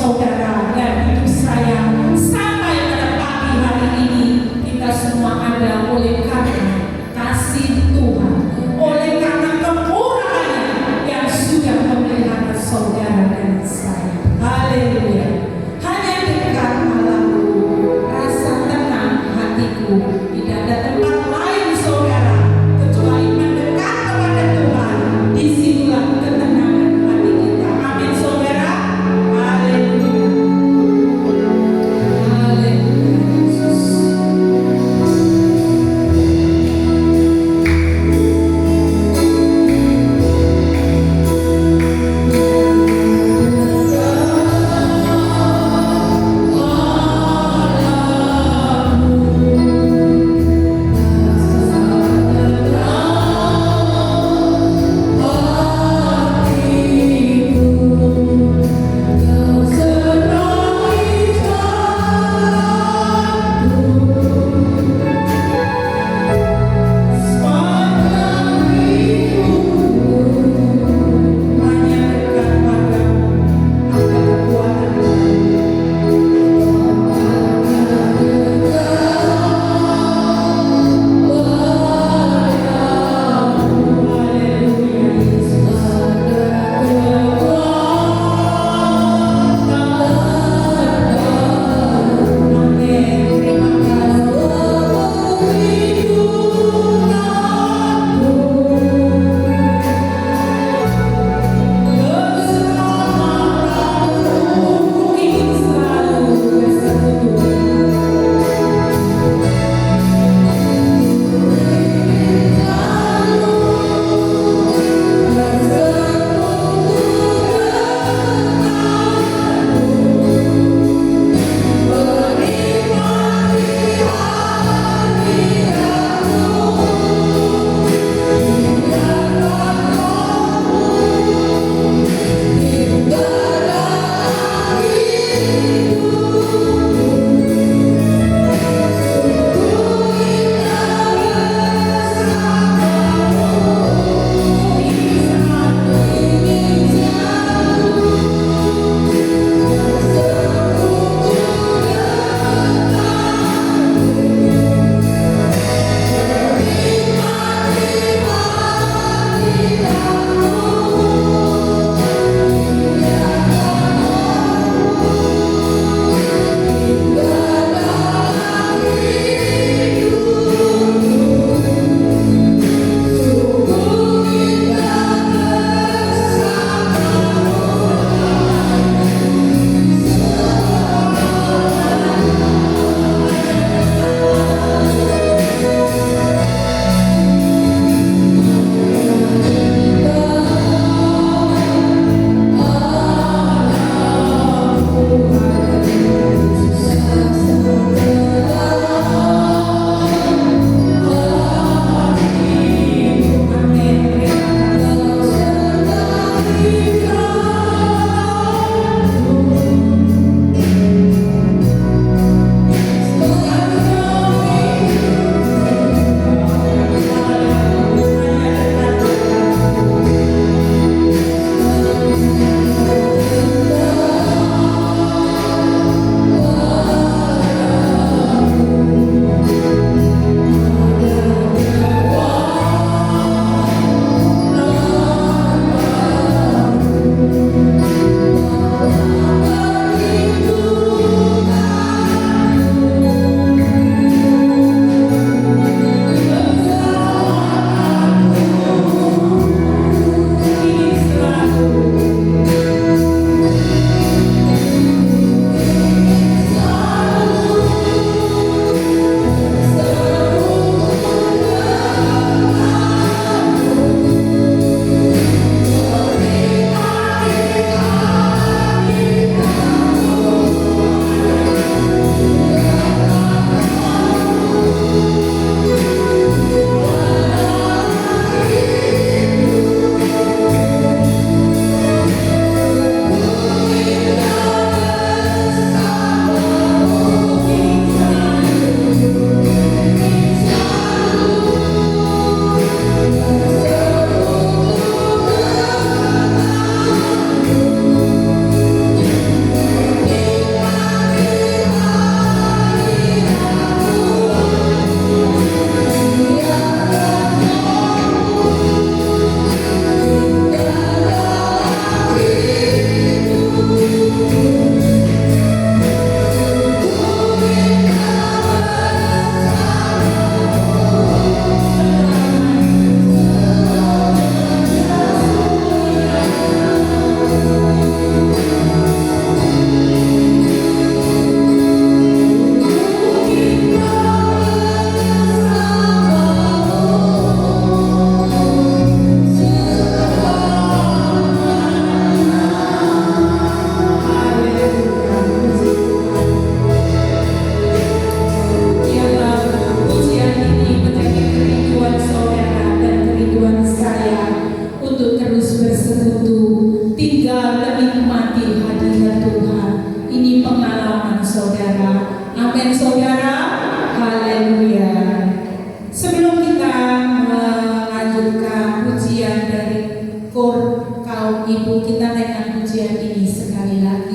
saudara dan hidup saya sampai pada pagi hari ini. Kita semua ada oleh karena kasih Tuhan, oleh karena kemurahan yang sudah memelihara saudara dan saya. Haleluya. Hanya dekat malamku, rasa tenang hatiku. Tidak ada tempat lain saudara kecuali mendekat kepada Tuhan. Disitulah ketenangan hati kita. Amin saudara. Haleluya.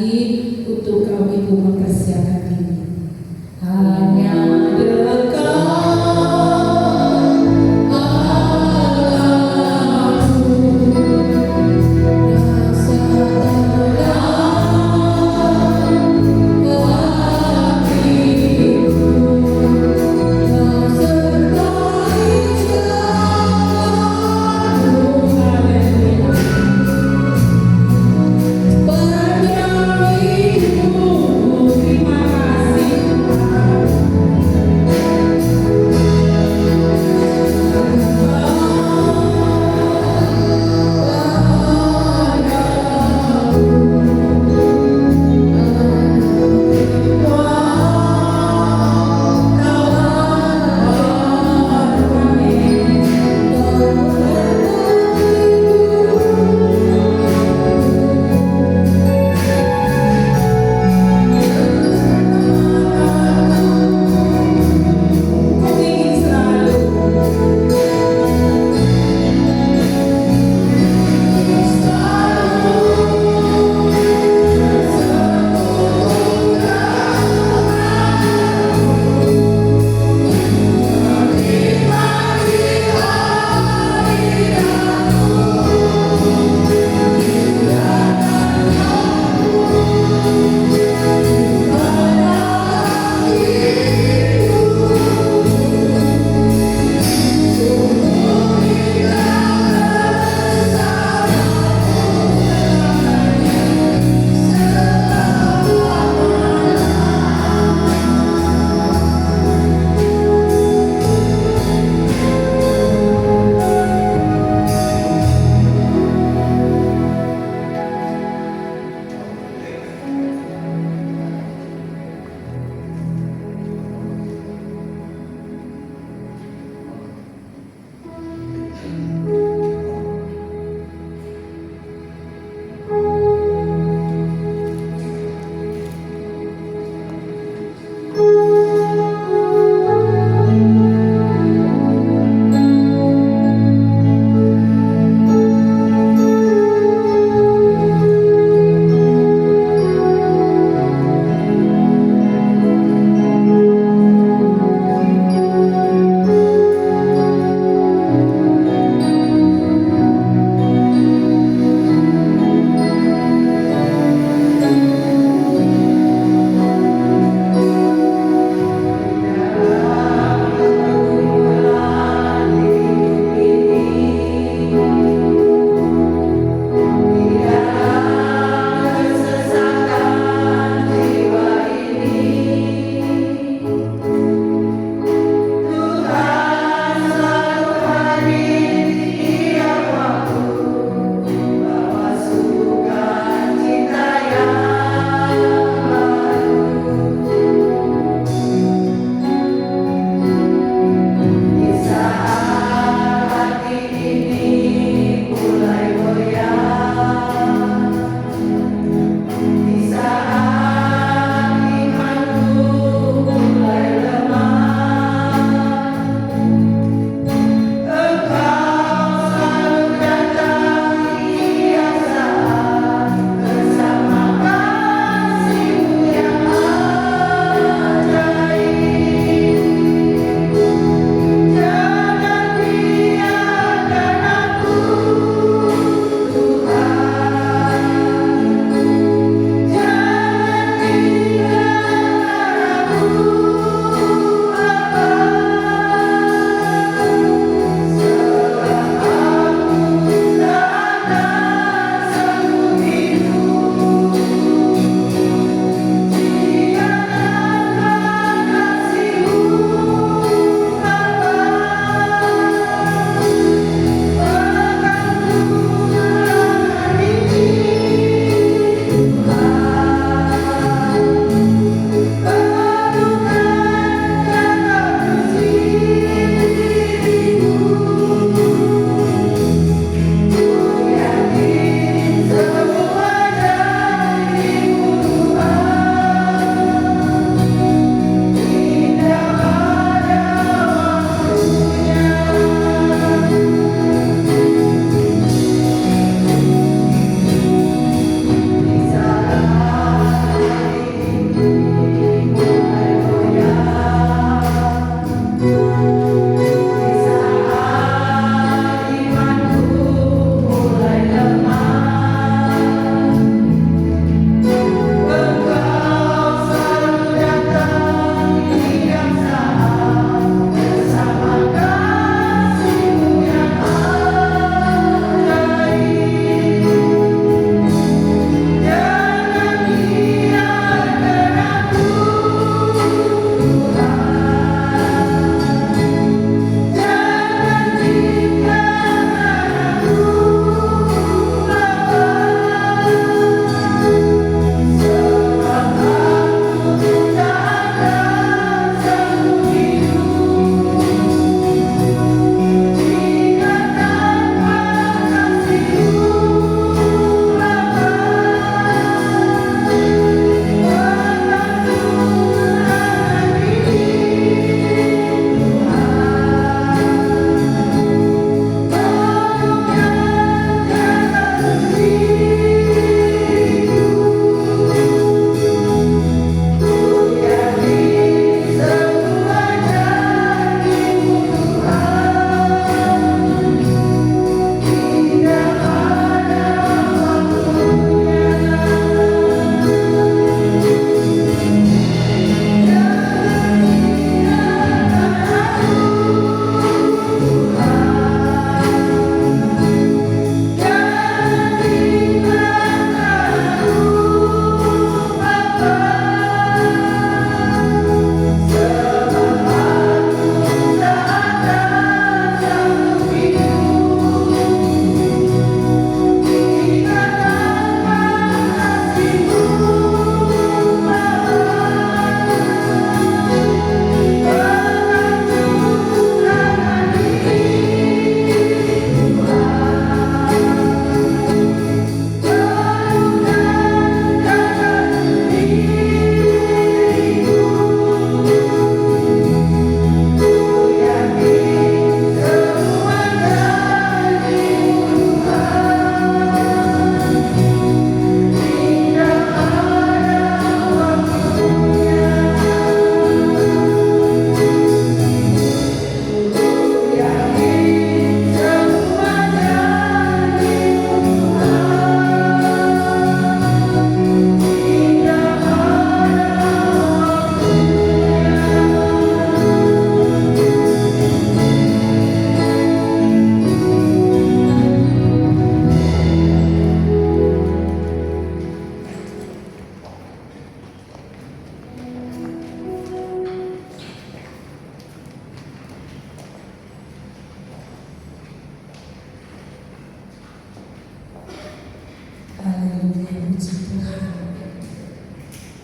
lagi untuk kaum ibu mempersiapkan diri. Hanya dekat terima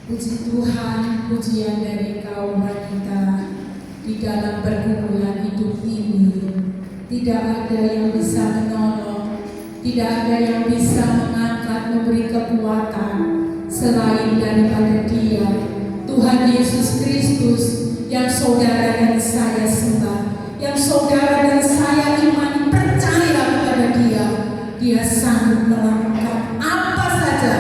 Puji Tuhan, pujian dari kaum wanita di dalam pergumulan hidup ini. Tidak ada yang bisa menolong, tidak ada yang bisa mengangkat, memberi kekuatan selain daripada Dia, Tuhan Yesus Kristus, yang saudara dan saya sembah, yang saudara dan saya imani, percaya kepada Dia. Dia sanggup melakukan apa saja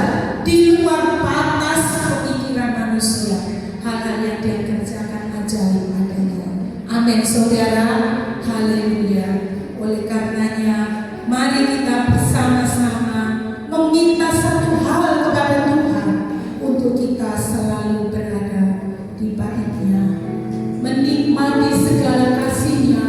di luar batas pemikiran manusia. Hal-hal yang Dia kerjakan ajaib adanya. Amin saudara, haleluya. Oleh karenanya, mari kita bersama-sama meminta satu hal kepada Tuhan, untuk kita selalu berada di bait-Nya, menikmati segala kasih-Nya,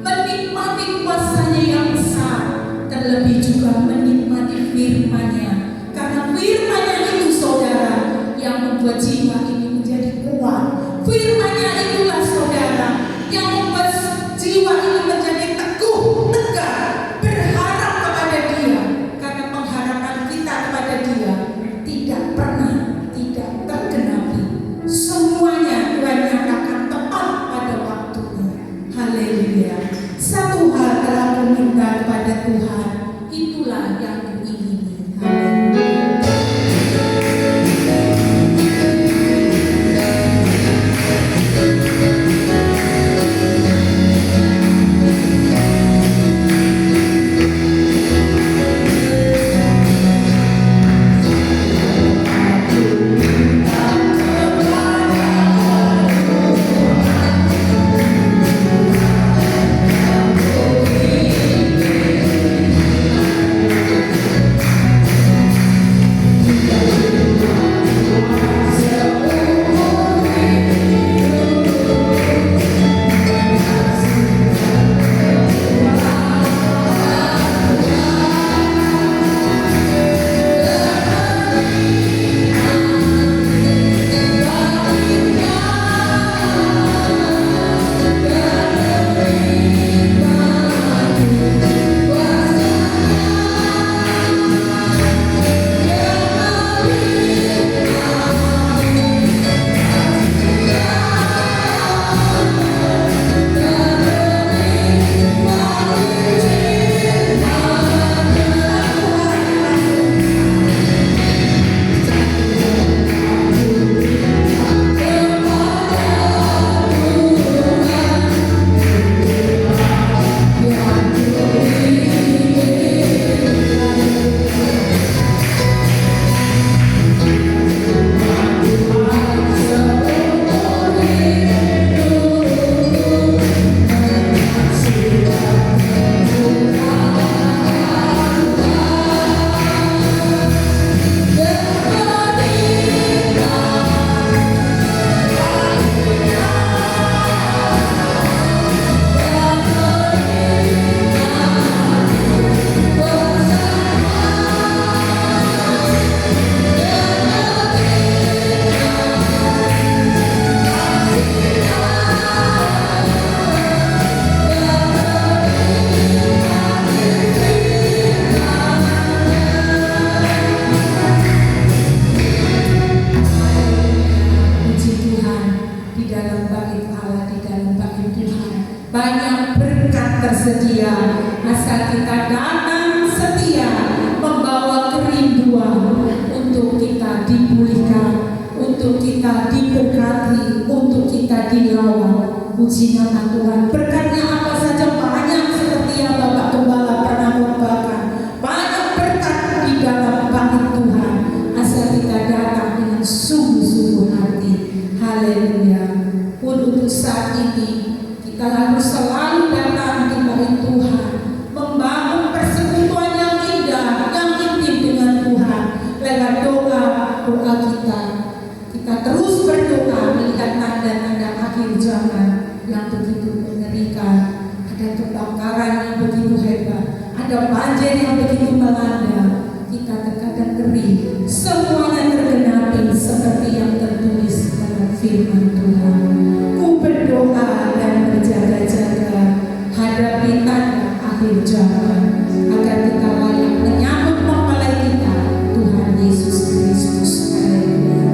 menikmati kuasa-Nya yang besar, terlebih juga menikmati firman-Nya. Karena firman-Nya itu saudara yang membuat jiwa ini menjadi kuat. Firman-Nya itulah saudara yang membuat jiwa ini menjadi teguh, tegar, berharap kepada Dia. Karena pengharapan kita kepada Dia tidak pernah tidak tergenapi. Semuanya Tuhan nyatakan tepat pada waktunya. Haleluya. Satu hal telah meminta kepada Tuhan, itulah yang kuingini. Haleluya. Banyak berkat tersedia, asal kita datang setia, membawa kerinduan untuk kita dipulihkan, untuk kita diberkati, untuk kita dilawan. Puji nama Tuhan. Berkatnya apa saja banyak, seperti yang Bapak Gembala pernah membawakan. Banyak berkat di dalam bait Tuhan, asal kita datang dengan sungguh-sungguh hati. Haleluya. Pun untuk saat ini kita harus selalu datang di bait Tuhan, membangun persekutuan yang indah, yang intim dengan Tuhan lewat doa kita. Kita terus berdoa melihat tanda-tanda akhir zaman yang begitu mengerikan. Ada kebakaran yang begitu hebat, ada banjir yang begitu melanda. Kita terkadang ngeri, semuanya tergenapi seperti yang tertulis dalam firman Tuhan. Ku berdoa dan berjaga-jaga hadapi tanda akhir zaman, agar kita layak menyambut mempelai kita, Tuhan Yesus Kristus. Haleluya.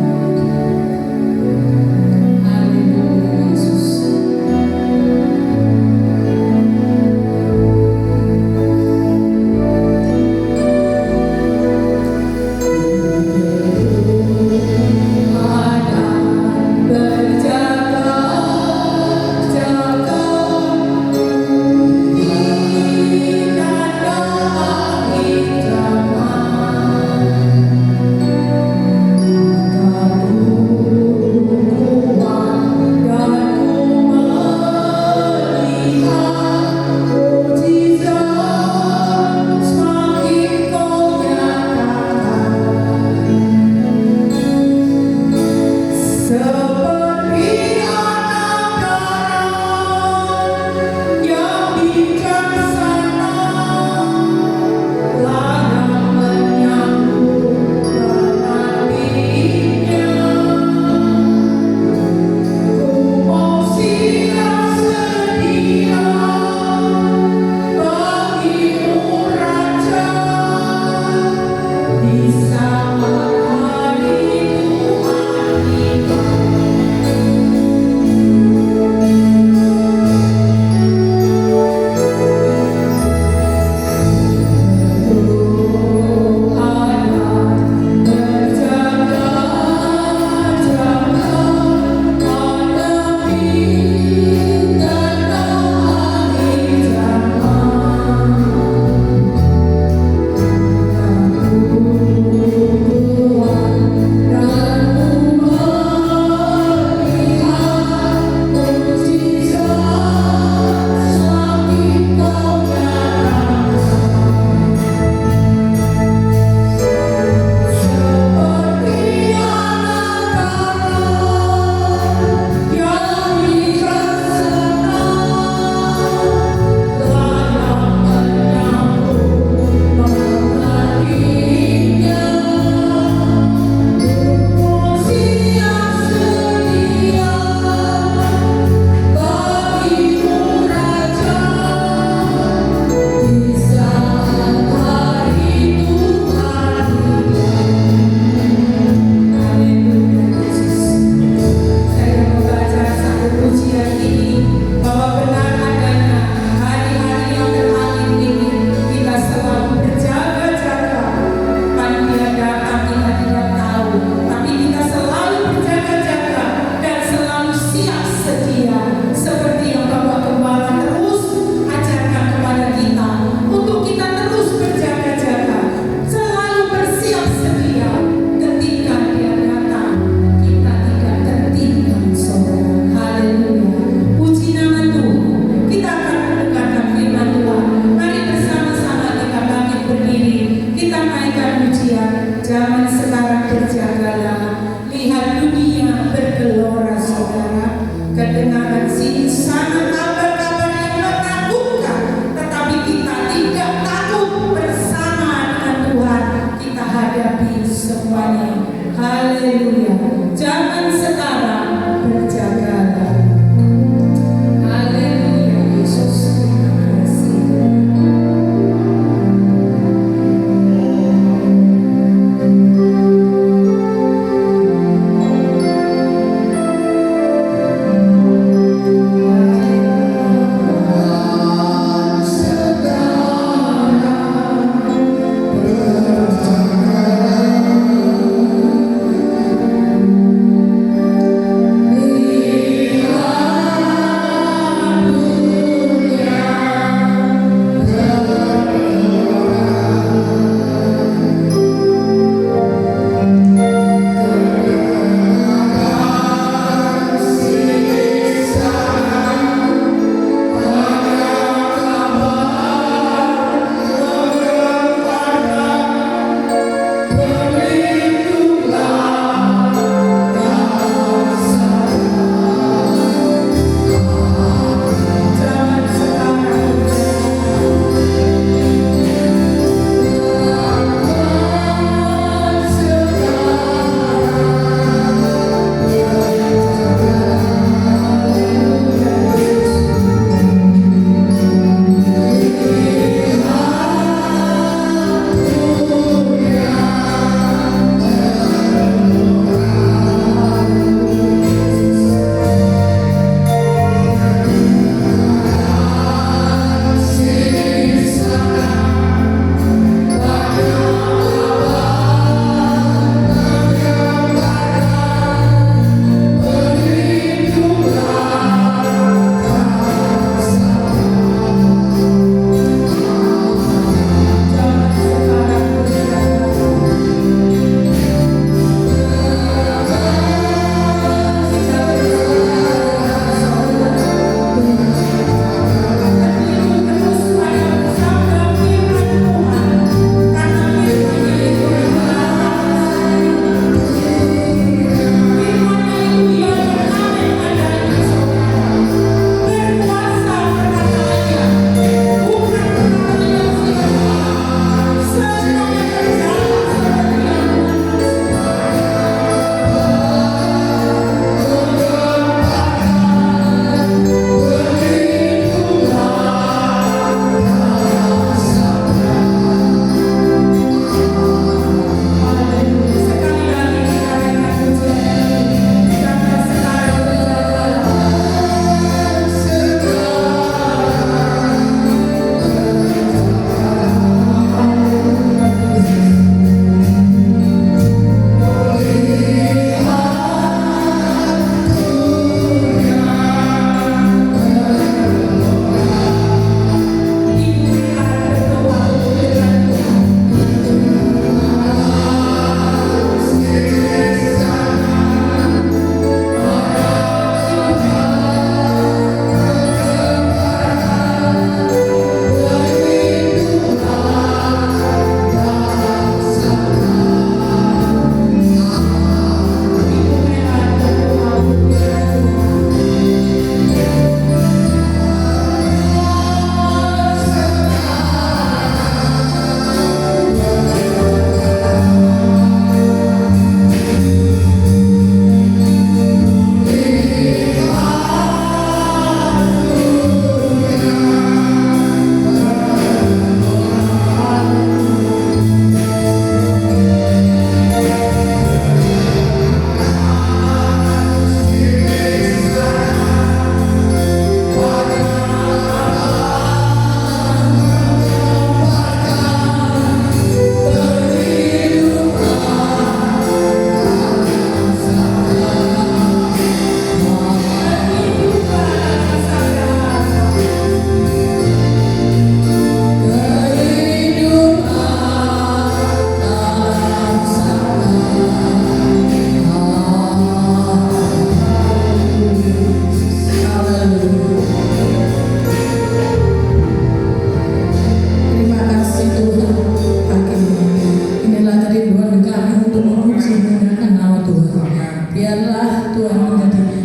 biarlah Tuhan menjadi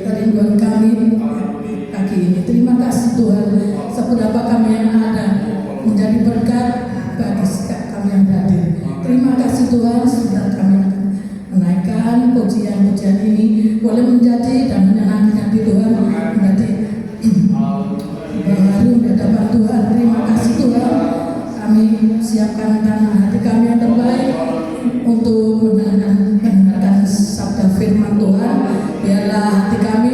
kerinduan kami pagi ini. Terima kasih Tuhan, seberapa kami yang ada menjadi berkat bagi kami yang hadir. Terima kasih Tuhan, sudah kami akan menaikkan pujian-pujian ini boleh menjadi dan menyenangkan hati Tuhan, menjadi baru di hadapan Tuhan. Terima kasih Tuhan, kami siapkan tanah hati kami yang terbaik untuk mendengarkan sabda firman Tuhan. Biarlah hati kami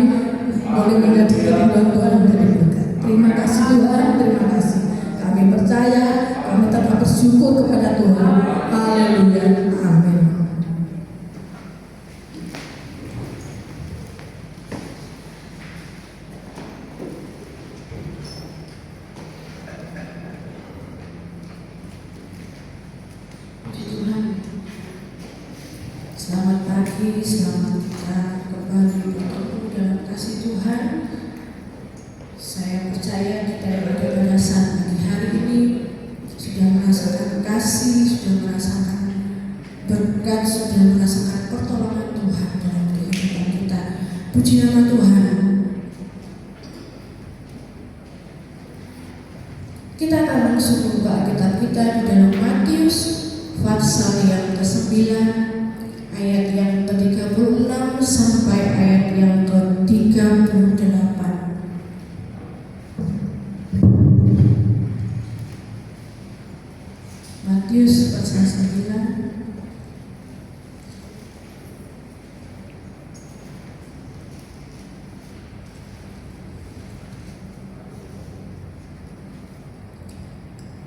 boleh menjadi kerinduan Tuhan, menjadi berkat. Terima kasih Tuhan, terima kasih. Kami percaya, kami tetap bersyukur kepada Tuhan. Haleluya, amin. Selamat pagi, selamat kita kembali bertemu dalam kasih Tuhan. Saya percaya kita yang ada pada saat pagi hari ini sudah merasakan kasih, sudah merasakan berkat, sudah merasakan pertolongan Tuhan dalam kehidupan kita. Puji nama Tuhan. Kita akan langsung membuka Alkitab kita di dalam Matius pasal yang ke-9 ayat yang ke-36 sampai ayat yang ke-38. Matius pasal 9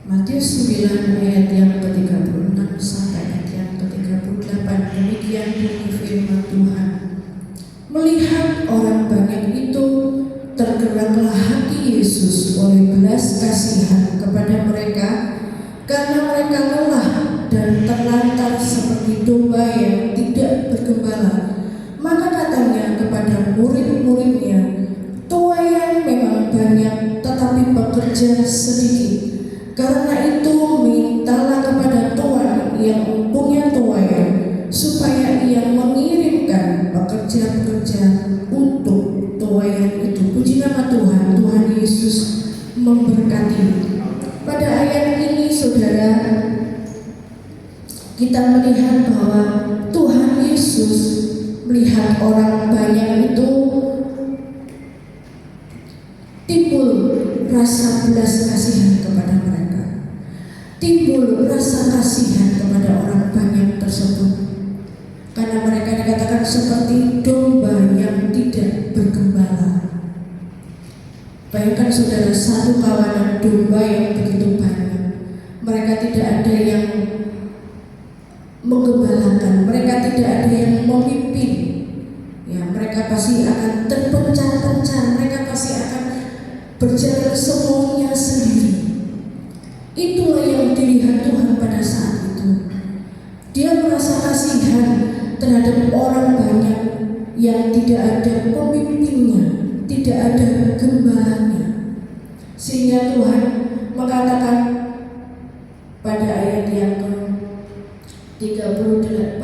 Matius 9 ayat yang ke-36 sampai ayat yang ke-38. Demikian bunyi firman Tuhan. Melihat orang banyak itu, tergeraklah hati Yesus oleh belas kasihan kepada mereka, karena mereka lelah dan terlantar seperti domba yang tidak bergembala. Maka katanya kepada murid-muridnya, tuaian memang banyak, tetapi pekerja sedikit. Karena itu mintalah kepada Tuhan yang punya tuaian, supaya ia mengirimkan pekerja-pekerja untuk tuaian itu. Puji nama Tuhan. Tuhan Yesus memberkati. Pada ayat ini saudara, kita melihat bahwa Tuhan Yesus melihat orang banyak itu, timbul rasa belas kasihan kepada mereka, timbul rasa kasihan kepada orang banyak tersebut, karena mereka dikatakan seperti domba yang tidak bergembala. Bayangkan saudara, satu kawanan domba yang begitu banyak, mereka tidak ada yang menggembalakan, mereka tidak ada yang memimpin. Ya, mereka pasti akan terpencar-pencar, mereka pasti akan berjalan semuanya sendiri. Itulah yang dilihat Tuhan pada saat itu. Dia merasa kasihan terhadap orang banyak yang tidak ada pemimpinnya, tidak ada gembalanya. Sehingga Tuhan mengatakan pada ayat yang ke-38,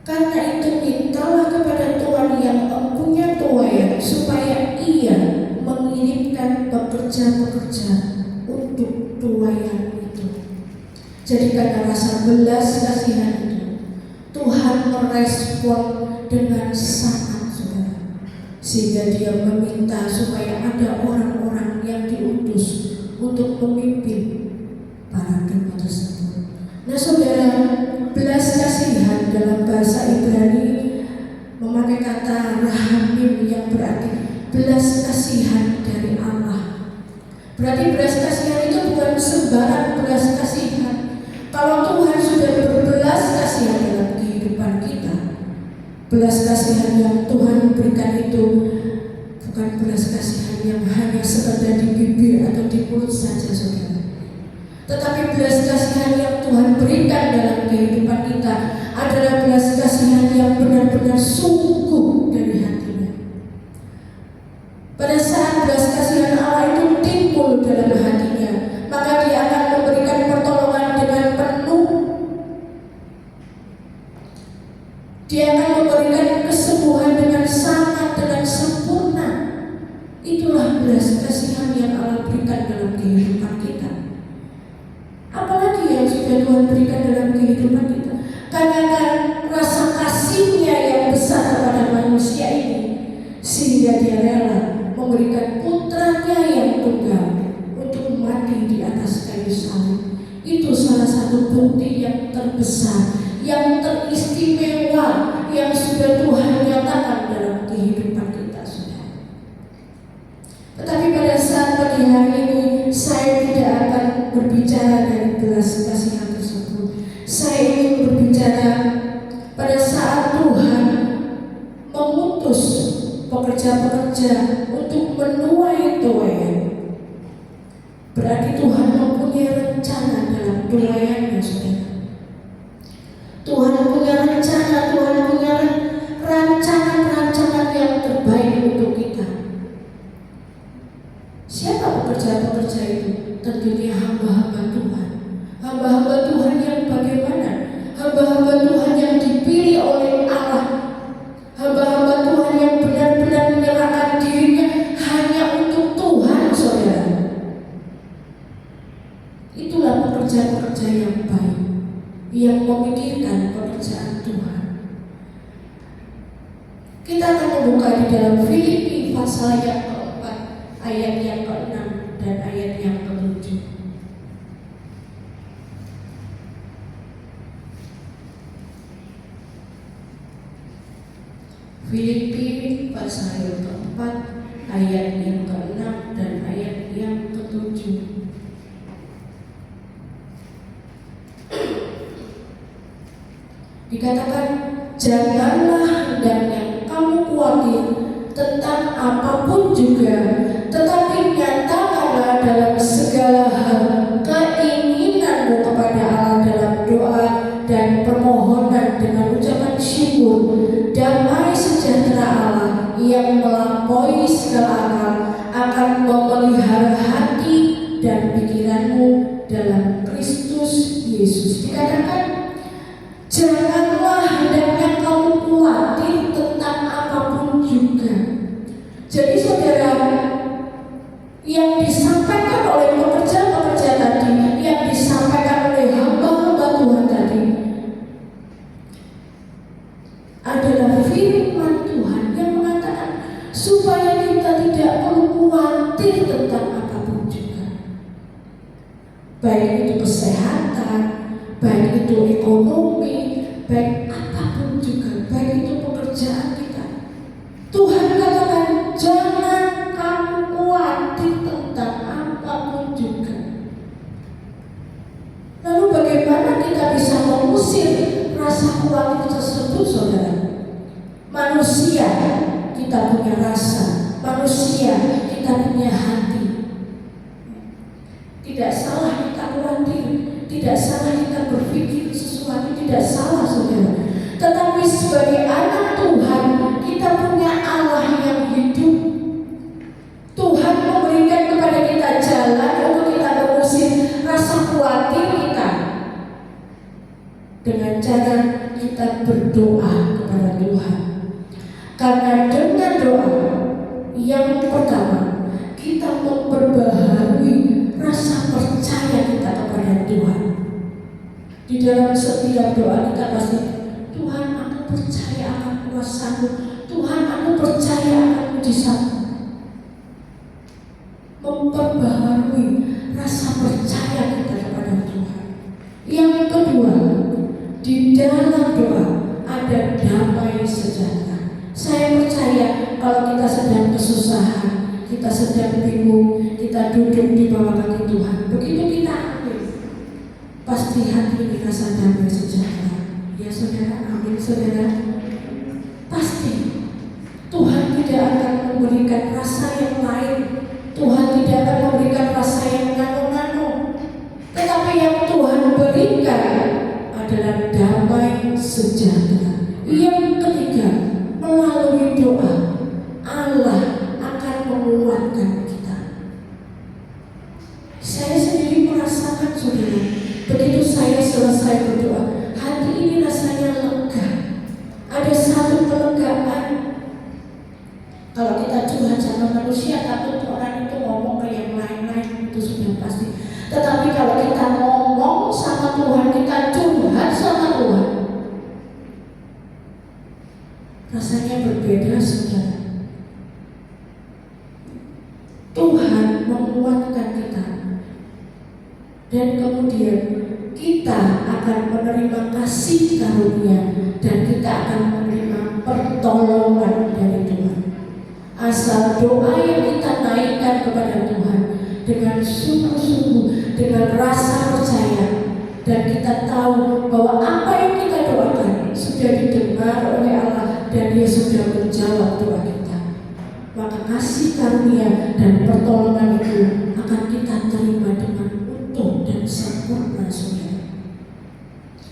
karena itu mintalah kepada Tuhan yang punya tuaian, supaya ia mengirimkan pekerja-pekerja untuk tuaian itu. Jadi karena rasa belas kasihan itu, Tuhan merespon dengan sangat saudara, sehingga dia meminta supaya ada orang-orang yang diutus untuk memimpin para domba tersebut. Nah saudara, belas kasihan dalam bahasa Ibrani memakai kata rahamim yang berarti belas kasihan dari Allah. Berarti belas kasihan itu bukan sembarang belas kasihan. Kalau Tuhan sudah berbelas kasihan dalam kehidupan kita, belas kasihan yang Tuhan berikan itu bukan belas kasihan yang hanya sekedar di bibir atau di mulut saja saudara, tetapi belas kasihan yang Tuhan berikan dalam kehidupan kita adalah belas kasihan yang benar-benar sungguh dari hatinya. Pada saat belas kasihan Allah itu timbul dalam hatinya, maka dia akan memberikan pertolongan dengan penuh. Dia akan memberikan kesembuhan dengan sangat, dengan sempurna. Itulah belas kasihan yang Allah berikan dalam kehidupan kita. Apalagi yang sudah Tuhan berikan dalam kehidupan kita. Karena rasa kasihnya yang besar kepada manusia ini, sehingga dia rela memberikan putranya yang tunggal untuk mati di atas kayu salib. Itu salah satu bukti yang terbesar, yang teristimewa, yang sudah Tuhan nyatakan dalam kehidupan kita, saudara. Tetapi pada saat pagi hari ini, saya tidak akan berbicara dari belas kasihan tersebut. Saya ingin berbicara pada saat Tuhan mengutus pekerja-pekerja untuk menuai tuaian. Berarti Tuhan mempunyai rencana dalam tuaiannya, saudara. Tuhan punya rencana, Tuhan punya rancangan-rancangan yang terbaik untuk kita. Siapa pekerja-pekerja itu? Tentunya hamba-hamba Tuhan. Hamba-hamba Tuhan yang bagaimana? Hamba-hamba Tuhan yang dipilih oleh Allah. Hamba-hamba Tuhan yang benar-benar menyerahkan dirinya hanya untuk Tuhan, saudara. Itulah pekerja-pekerja yang baik, yang memikirkan pekerjaan Tuhan. Kita akan membuka di dalam Filipi pasal yang keempat, ayat yang ke-6 dan ayat yang ke-7. Filipi pasal yang keempat, ayat yang ke-6 dan ayat yang ke-7. Dikatakan, janganlah hendaknya kamu khawatir tentang apapun juga, tetapi nyatakanlah dalam segala hal keinginanmu kepada Allah dalam doa dan permohonan dengan ucapan syukur. Damai sejahtera Allah yang melampaui segala akal akan memelihara hati dan pikiranmu dalam Kristus Yesus. Dikatakan, janganlah hendaknya kamu khawatir tentang apapun juga. Jadi saudara, yang disampaikan oleh pekerja-pekerja tadi, yang disampaikan oleh hamba-hamba Tuhan tadi, adalah firman Tuhan yang mengatakan supaya kita tidak perlu khawatir tentang apapun juga. Baik itu kesehatan, baik itu ekonomi, baik apapun juga, baik itu pekerjaan kita. Tuhan katakan, jangan kamu khawatir tentang apapun juga. Lalu bagaimana kita bisa mengusir rasa khawatir tersebut, saudara? Manusia, kita punya rasa. Manusia, kita punya hati. Tidak salah kita khawatir, tidak salah kita berpikir sesuatu, tidak salah, saudara. Tetapi sebagai anak Tuhan, kita punya Allah yang hidup. Tuhan memberikan kepada kita jalan untuk kita mengusir rasa khawatir kita dengan cara kita berdoa kepada Tuhan. Karena dengan doa yang pertama, kita memperbaharui rasa percaya kita kepada Tuhan. Di dalam setiap doa kita pasti, Tuhan, aku percaya akan kuasa-Mu. Tuhan, aku percaya akan mujizat-Mu. Memperbaharui rasa percaya kita kepada Tuhan. Yang kedua, di dalam doa ada damai sejahtera. Saya percaya kalau kita sedang kesusahan, kita sedang bingung, kita duduk di bawah kaki Tuhan, begitu kita ambil, pasti hati ini rasa damai sejahtera. Ya saudara, amin saudara. Pasti Tuhan tidak akan memberikan rasa yang lain. Tuhan tidak akan memberikan rasa yang nano-nano. Tetapi yang Tuhan berikan adalah damai sejahtera. Yang ketiga, melalui doa Allah akan menguatkan kita. Saya sendiri merasakan, saudara, begitu saya selesai berdoa, hati ini rasanya lega. Ada satu Kalau kita curhat sama manusia, takut orang itu ngomong ke yang lain-lain, itu sudah pasti. Tetapi kalau kita ngomong sama Tuhan, kita curhat sama Tuhan, rasanya berbeda, saudara. Tuhan menguatkan kita, dan kemudian kita akan menerima kasih karunia, dan kita akan menerima pertolongan dari Tuhan. Asal doa yang kita naikkan kepada Tuhan dengan sungguh-sungguh, dengan rasa percaya, dan kita tahu bahwa apa yang kita doakan sudah didengar oleh Allah dan Dia sudah menjawab doa kita, maka kasih karunia dan pertolongan itu akan kita terima dengan utuh dan sempurna, saudara.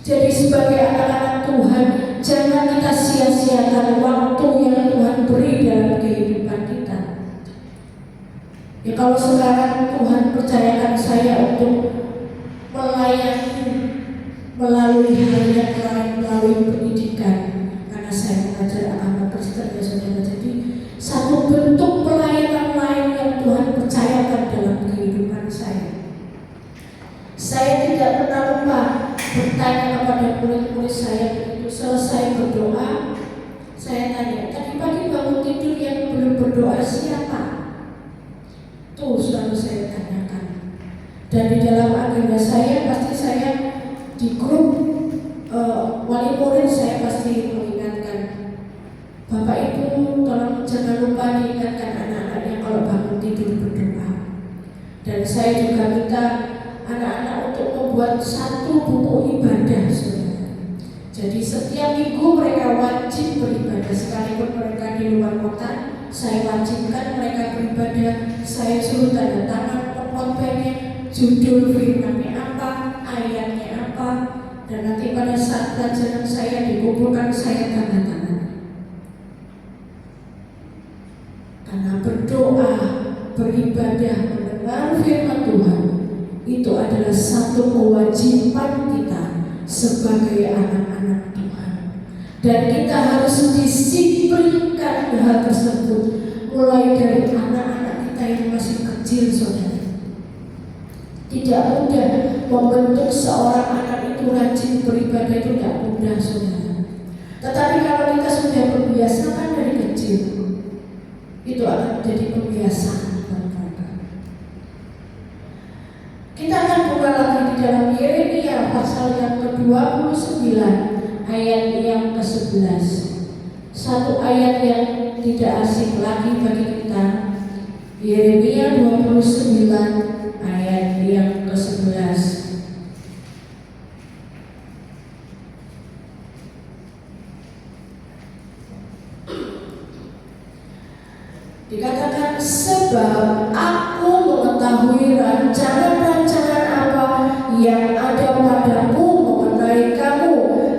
Jadi sebagai anak-anak Tuhan, jangan kita sia-siakan waktu yang Tuhan beri dalam kehidupan kita. Ya, kalau sekarang Tuhan percayakan saya untuk melayani melalui hal yang lain, melalui pendidikan, karena saya mengajar agama Kristen, ya saudara. Jadi satu bentuk pelayanan lain yang Tuhan percayakan dalam kehidupan saya. Saya tidak pernah lupa bertanya kepada murid-murid saya begitu selesai berdoa. Saya tanya, tadi pagi bangun tidur yang belum berdoa siapa? Tuh selalu saya tanyakan. Dan di dalam agenda saya pasti saya di grup wali murid saya pasti mengingatkan, Bapak Ibu tolong jangan lupa diingatkan anak-anaknya kalau bangun tidur berdoa. Dan saya juga minta anak-anak untuk membuat satu buku ibadah, saudara. Jadi setiap minggu mereka wajib beribadah, sekalipun mereka di luar kota, saya wajibkan mereka beribadah. Saya suruh tanda tangan khotbahnya, judul firman-nya apa, ayatnya apa, dan nanti pada saat pelajaran saya dikumpulkan saya tanda tangan. Karena berdoa, beribadah, mendengar firman Tuhan itu adalah satu kewajiban kita sebagai anak-anak Tuhan. Dan kita harus disiplinkan hal tersebut mulai dari anak-anak kita yang masih kecil, saudara. Tidak mudah membentuk seorang anak itu rajin beribadah, itu tidak mudah, saudara. Tetapi kalau kita sudah membiasakan dari kecil, itu akan menjadi kebiasaan. Kita akan buka lagi di dalam Yeremia pasal yang ke-29 ayat yang ke-11. Satu ayat yang tidak asing lagi bagi kita. Yeremia 29 ayat yang ke-11. Dikatakan, sebab aku mengetahui rancangan-rancangan apa yang ada padamu mengenai kamu.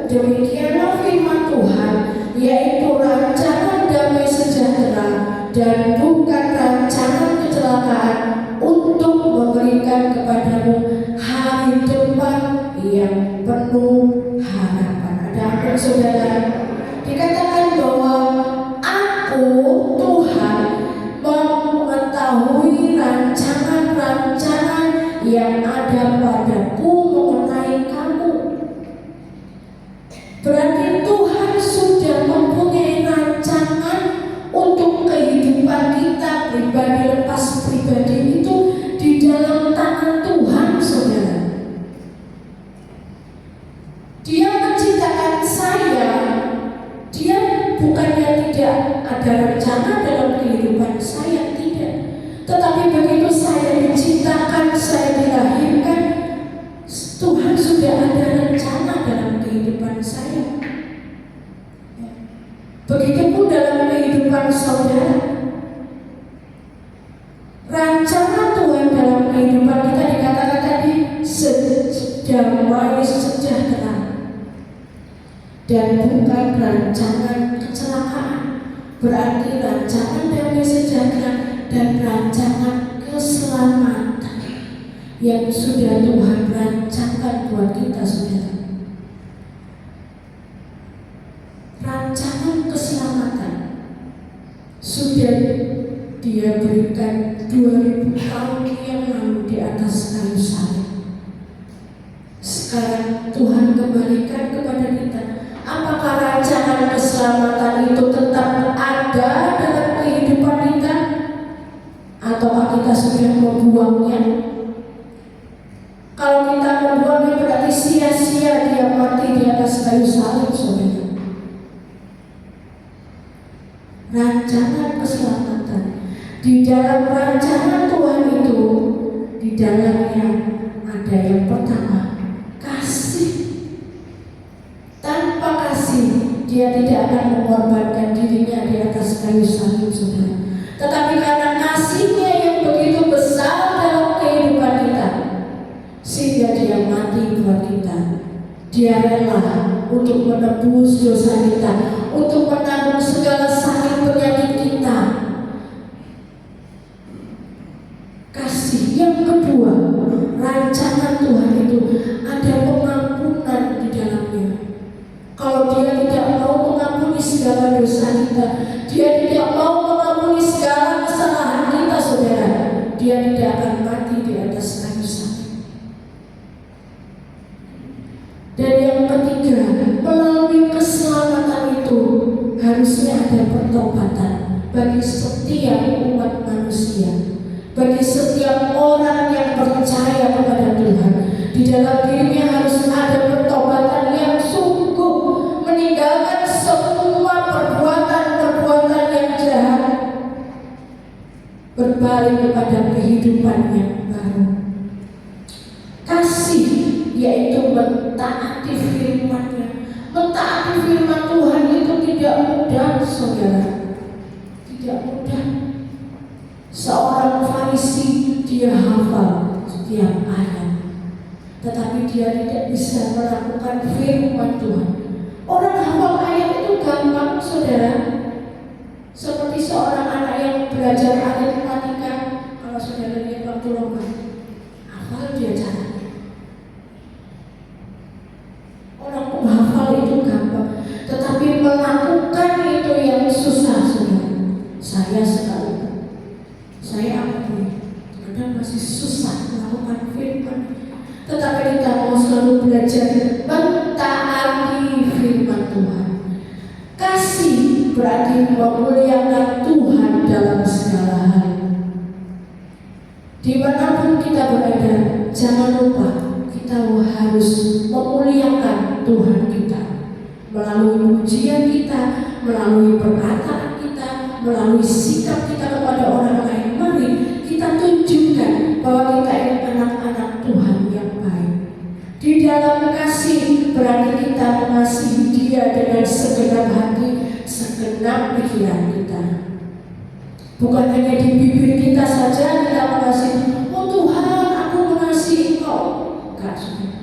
Demikianlah firman Tuhan, yaitu rancangan damai sejahtera dan bukan rancangan kecelakaan, untuk memberikan kepadamu hari depan yang penuh harapan. Ada apa, saudara? Dikatakan bahwa aku Tuhan mengetahui rancangan-rancangan yang ada padaku mengenai kamu. Berarti Tuhan sudah mempunyai rancangan untuk kehidupan kita pribadi lepas pribadi itu di dalam tangan Tuhan, saudara. Dia menciptakan saya. Dia bukannya tidak ada rencana dalam kehidupan saya, tidak. Tetapi begitu saya diciptakan, saya dilahirkan, Tuhan sudah ada rencana dalam kehidupan saya. Begitupun dalam kehidupan saudara. Rancangan Tuhan dalam kehidupan kita dikatakan tadi damai sejahtera dan bukan rancangan kecelakaan. Berarti rancangan damai sejahtera dan rancangan keselamatan yang sudah Tuhan rancangkan buat kita, saudara. Rancangan keselamatan sudah Dia berikan 2000 tahun yang lalu di atas kayu salib. Sekarang Tuhan kembalikan kepada kita. Apakah rancangan keselamatan itu tetap ada dalam kehidupan kita? Ataukah kita sudah membuangnya? Kalau kita membuangnya berarti sia-sia Dia mati di atas kayu salib, saudara. Rancangan keselamatan, di dalam rancangan Tuhan itu, di dalamnya ada yang pertama, kasih. Tanpa kasih, Dia tidak akan mengorbankan dirinya di atas kayu salib, saudara. Tetapi karena kasih-Nya yang begitu besar dalam kehidupan kita, sehingga Dia mati buat kita. Dia rela untuk menebus dosa kita, untuk menanggung segala sakit penyakit kita. Kasih. Yang kedua, rancangan Tuhan itu ada pengampunan di dalamnya. Kalau Dia tidak mau mengampuni segala dosa kita, Dia tidak mau mengampuni segala kesalahan kita, saudara, Dia tidak akan mati di atas kayu salib. Dan yang ketiga, melalui keselamatan itu harusnya ada pertobatan bagi setiap umat manusia, bagi setiap orang yang percaya kepada Tuhan. Di dalam dirinya harus ada pertobatan yang sungguh, meninggalkan semua perbuatan-perbuatan yang jahat, berbalik kepada kehidupan yang baru. Kasih yaitu mentaati firman-Nya. Mentaati firman Tuhan itu tidak mudah, saudara. Tidak mudah. Seorang Farisi, dia hafal setiap ayat, tetapi dia tidak bisa melakukan firman Tuhan. Orang hafal ayat itu gampang, saudara. Seperti seorang anak yang belajar aritmatika. Kalau saudara lihat waktu lomba, hafal dia caranya. Orang menghafal itu gampang, tetapi melakukan itu yang susah, saudara. Saya sekali, saya akui kadang masih susah melakukan firman. Tetapi kita mau selalu belajar mentaati firman Tuhan. Kasih berarti memuliakan Tuhan dalam segala hal. Dimanapun kita berada, jangan lupa kita harus memuliakan Tuhan kita melalui pujian kita, melalui perkataan kita, melalui sikap kita kepada orang lain. Mari kita tunjukkan bahwa kita ini anak-anak Tuhan yang baik. Di dalam kasih berarti kita mengasihi Dia dengan segenap hati, segenap pikiran kita. Bukan hanya di bibir kita saja kita mengasihi. Oh Tuhan, aku mengasihi Engkau. Enggak, saudara.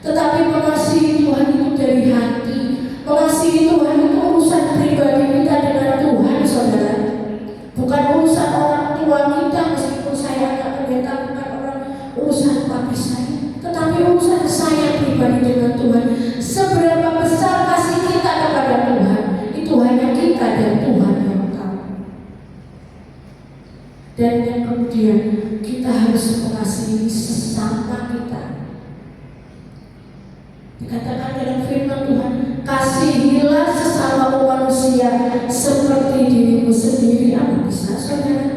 Tetapi mengasihi Tuhan itu dari hati. Mengasihi Tuhan itu urusan pribadi kita dengan Tuhan, saudara. Bukan urusan orang tua kita, meskipun saya anak pendeta, bukan urusan papi saya, tetapi urusan saya pribadi dengan Tuhan. Seberapa besar kasih kita kepada Tuhan, itu hanya kita dan Tuhan yang tahu. Dan yang kemudian kita harus mengasihi sesama kita. Dikatakan dalam firman Tuhan, kasihilah sesama manusia seperti dirimu sendiri. Apa bisa, saudara?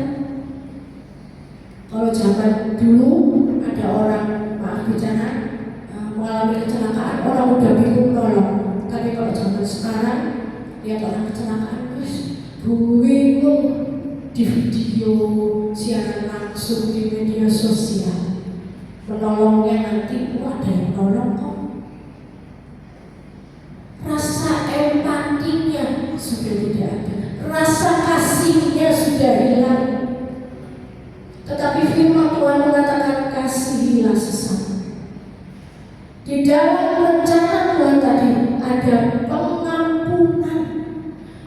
Kalau zaman dulu ada orang, maaf bicara, mengalami kecelakaan, orang udah bingung nolong. Tapi kalau zaman sekarang, lihat orang kecelakaan, bingung di video siaran langsung di media sosial. Menolongnya nanti, ada yang nolong kok. Rasa empatinya sudah tidak ada, rasa kasihnya sudah hilang. Tetapi firman Tuhan mengatakan kasihilah sesama. Di dalam rencana Tuhan tadi ada pengampunan.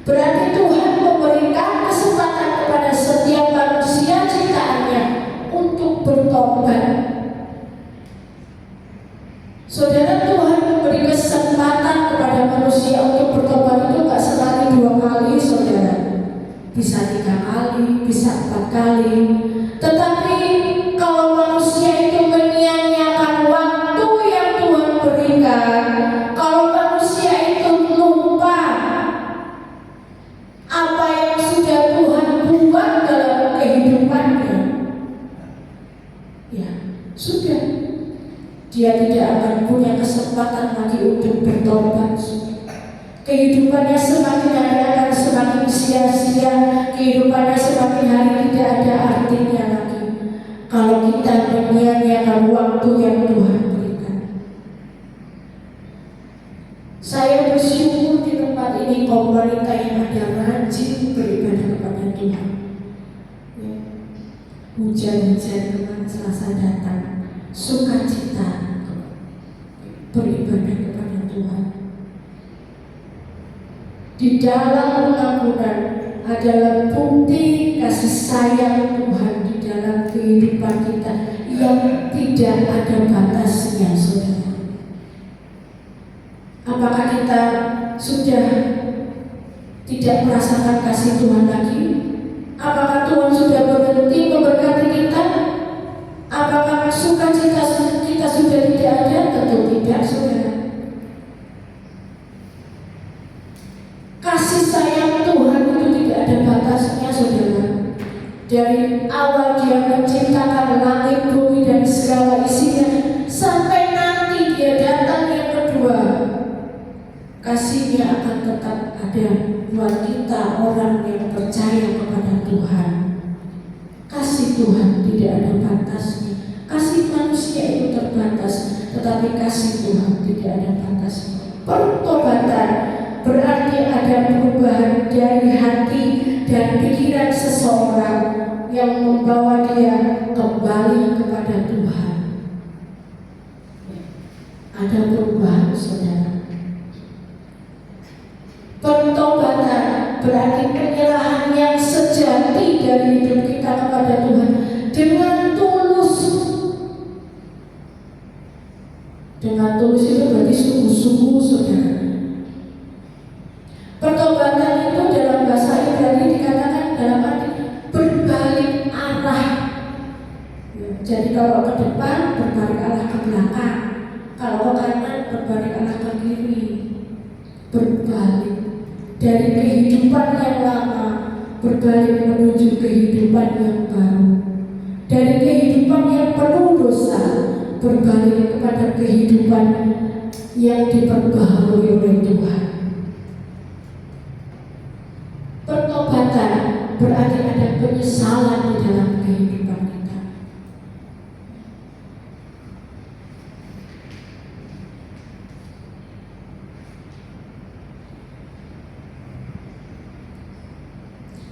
Berarti Tuhan memberikan kesempatan kepada setiap manusia ciptaannya untuk bertobat. Saudara, Tuhan memberi kesempatan kepada manusia untuk bertobat itu gak sekali dua kali, saudara. bisa 3 kali, bisa 4 kali. Tetapi kalau manusia itu menyia-nyiakan waktu yang Tuhan berikan, kalau manusia itu lupa apa yang sudah Tuhan buat dalam kehidupannya, ya sudah, dia tidak akan punya kesempatan lagi untuk bertobat. Kehidupannya semakin hari akan semakin sia-sia, kehidupannya semakin hari tidak ada artinya lagi kalau kita menyia-nyiakan waktu yang Tuhan berikan. Saya bersyukur di tempat ini kaum wanita yang ada rajin beribadah kepada Tuhan. Hujan-hujan teman Selasa datang, sukacita beribadah kepada Tuhan. Di dalam pengampunan adalah bukti kasih sayang Tuhan di dalam kehidupan kita yang tidak ada batasnya, saudara. Apakah kita sudah tidak merasakan kasih Tuhan lagi? Apakah Tuhan sudah berhenti memberkati kita? Apakah sukacita kita sudah tidak ada? Tentu tidak, saudara. Kasih sayang Tuhan itu tidak ada batasnya, saudara. Dari awal Dia menciptakan langit, bumi, dan segala isinya, sampai nanti Dia datang yang kedua, kasih-Nya akan tetap ada buat kita orang yang percaya kepada Tuhan. Kasih Tuhan tidak ada batasnya. Kasih manusia itu terbatas, tetapi kasih Tuhan tidak ada batasnya. Pertobatan berarti ada perubahan dari hati dan pikiran seseorang yang membawa dia kembali kepada Tuhan. Ada perubahan, saudara. Pertobatan berarti penyerahan yang sejati dari hidup kita kepada Tuhan dengan tulus. Dengan tulus itu berarti sungguh-sungguh, saudara. Pertobatan itu dalam bahasa Ibrani dikatakan dalam arti berbalik arah. Jadi kalau ke depan berbalik arah ke belakang, kalau ke kanan berbalik arah ke kiri. Berbalik dari kehidupan yang lama berbalik menuju kehidupan yang baru. Dari kehidupan yang penuh dosa berbalik kepada kehidupan yang diperbaharui oleh Tuhan. Pertobatan berarti ada penyesalan di dalam kehidupan kita.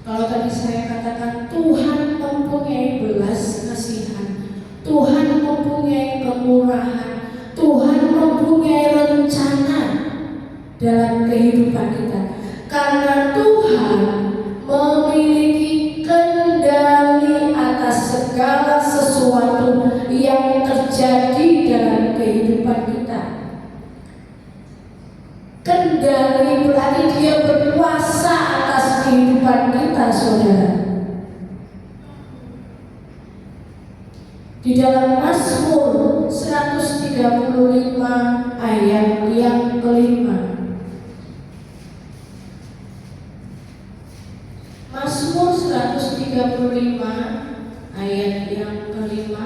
Kalau tadi saya katakan Tuhan mempunyai belas kasihan, Tuhan mempunyai kemurahan, Tuhan mempunyai rencana dalam kehidupan kita. Karena Tuhan memiliki kendali atas segala sesuatu yang terjadi dalam kehidupan kita. Kendali berarti Dia berkuasa atas kehidupan kita, saudara. Di dalam Mazmur 135 ayat yang kelima. Mazmur 135 ayat yang kelima.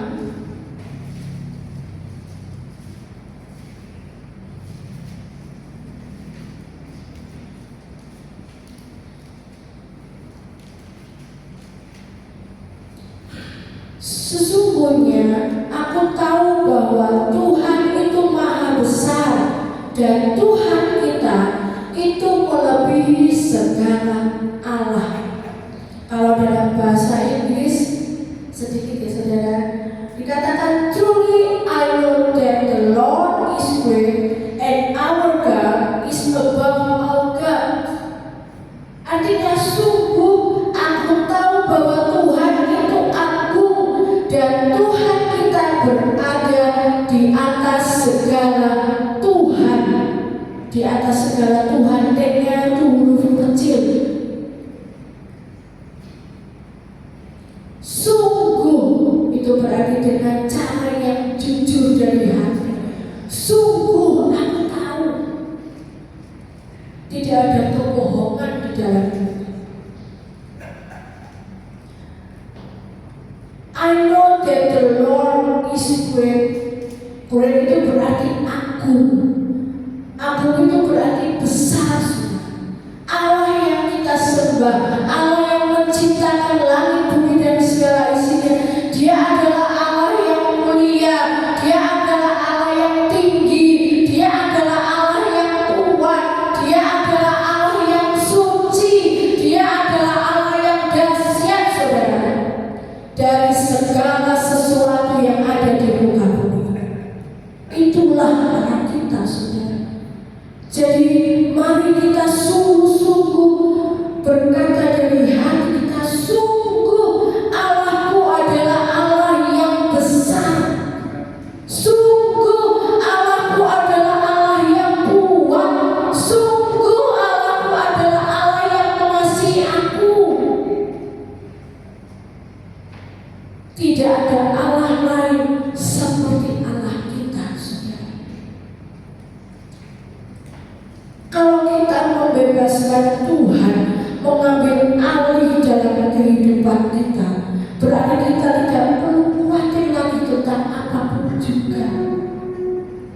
Sesungguhnya aku tahu bahwa Tuhan itu maha besar dan Tuhan kita itu melebihi segala Allah. Kalau dalam bahasa Inggris sedikit ya, saudara, dikatakan truly I know that the Lord is great and our God is above all God. Artinya sungguh aku tahu bahwa Tuhan itu agung dan Tuhan kita berada di atas segala Tuhan. Di atas segala Tuhan, D-nya itu huruf kecil. sembah, Allah yang menciptakan langit, bumi dan segala isinya. Dia adalah Allah yang mulia, Dia adalah Allah yang tinggi, Dia adalah Allah yang kuat, Dia adalah Allah yang suci, Dia adalah Allah yang dahsyat, saudara, dari segala sesuatu yang ada di muka bumi. Itulah Allah kita, saudara. Jadi mari kita sungguh-sungguh berkata dari hati kita, sungguh Allahku adalah Allah yang besar, sungguh Allahku adalah Allah yang kuat, sungguh Allahku adalah Allah yang mengasihi aku. Tidak ada Allah lain seperti Allah kita, saudara. Kalau kita membebaskan Tuhan mengambil alih dalam kehidupan kita, berarti kita tidak perlu khawatir lagi tentang apapun juga.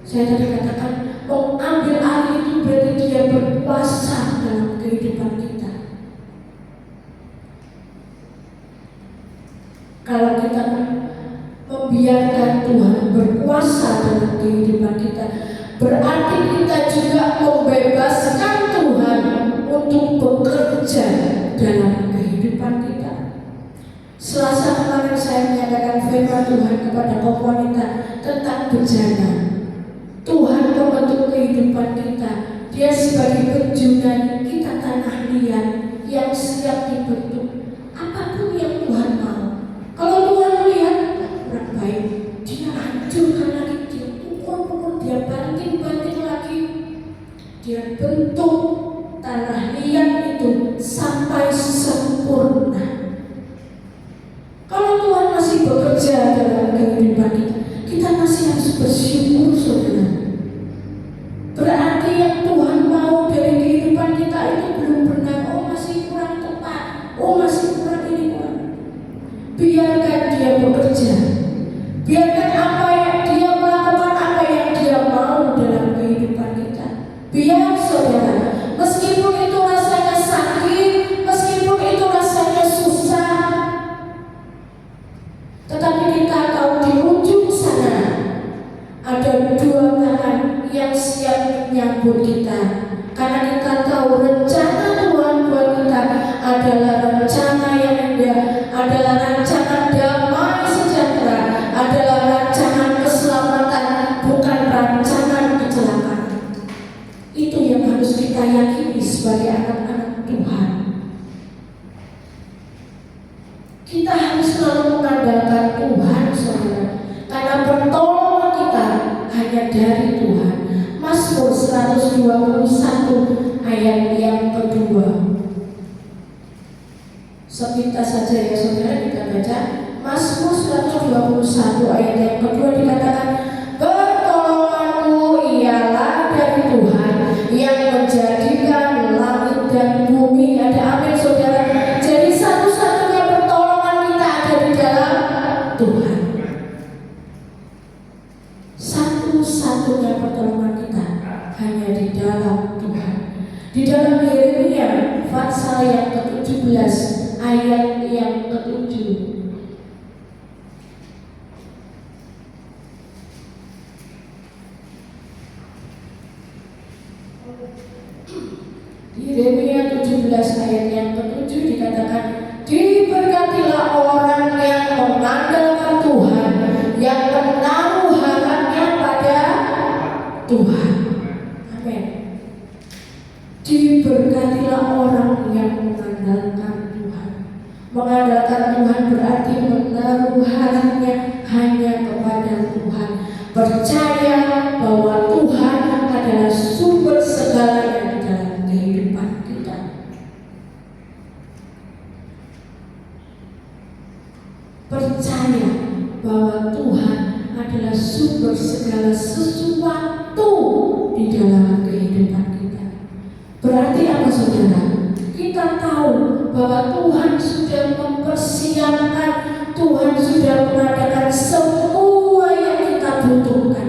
Saya tadi katakan, mengambil alih itu berarti Dia berkuasa dalam kehidupan kita. Kalau kita membiarkan Tuhan berkuasa dalam kehidupan kita, berarti kita juga membebaskan Tuhan untuk bekerja dalam kehidupan kita. Selasa kemarin saya menyatakan firman Tuhan kepada kaum wanita tentang bejana. Tuhan membentuk kehidupan kita. Dia sebagai penjunan kita, tanah liat yang siap dibentuk. Apapun yang Tuhan mau. Kalau Tuhan lihat kurang baik, Dia hancurkan lagi, Dia pukul-pukul, Dia banting-banting lagi. Dia bentuk tanah liat itu sampai sempurna. Kalau Tuhan masih bekerja dalam kehidupan kita, kita masih harus bersyukur, saudara. Berarti yang Tuhan mau dari kehidupan kita itu belum benar. Oh, masih kurang tepat. Oh, masih kurang ini, kurang. Biarkan Dia bekerja. Biarkan apa yang Dia melakukan, apa yang Dia mau dalam kehidupan kita. Biar, saudara, meskipun itu rasanya sakit, meskipun itu rasanya susah, tetapi kita tahu di ujung sana ada dua tangan yang siap menyambut kita. Karena kita tahu rencana Tuhan buat kita adalah rencana yang indah, adalah rencana damai sejahtera, adalah rencana keselamatan, bukan rencana kecelakaan. Itu yang harus kita yakini sebagai anak-anak Tuhan. Kita harus selalu mengandalkan Tuhan, saudara, karena pertolongan kita hanya dari Tuhan. Mazmur 121 ayat yang kedua. Sepintas saja ya saudara, kita baca Mazmur 121 ayat yang kedua, dikatakan, pertolonganku ialah dari Tuhan yang menjadikan langit dan bumi. Ada amin, saudara. Jadi satu-satunya pertolongan kita ada di dalam Tuhan. Satu-satunya pertolongan kita hanya di dalam Tuhan. Di dalam Yeremia pasal yang ke-17 ayat yang ke-7. Yeremia 17 ayat yang ke-7 dikatakan, diberkatilah orang yang mengandalkan Tuhan, yang menaruh harapnya pada Tuhan. Amin. Diberkatilah orang yang mengandalkan Tuhan. Mengandalkan Tuhan berarti menaruh harapnya hanya kepada Tuhan. Percaya bahwa Tuhan adalah sumber segalanya di dalam kehidupan kita. Percaya bahwa Tuhan adalah sumber segala sesuatu di dalam kehidupan kita. Berarti apa, saudara? Kita tahu bahwa Tuhan sudah mempersiapkan, Tuhan sudah mengadakan semua yang kita butuhkan.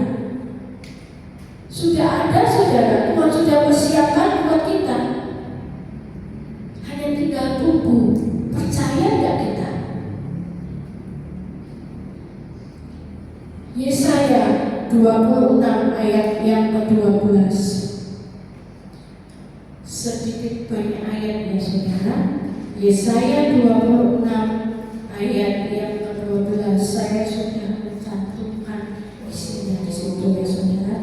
Sudah ada, saudara. Tuhan sudah persiapkan buat kita. Hanya yang tinggal tunggu. Percaya nggak kita? Yesaya 26 ayat yang ke-12. Sedikit banyak ayat ya saudara. Yesaya 26 ayat yang ke-12. Saya sudah mencantumkan isinya di situ ya saudara.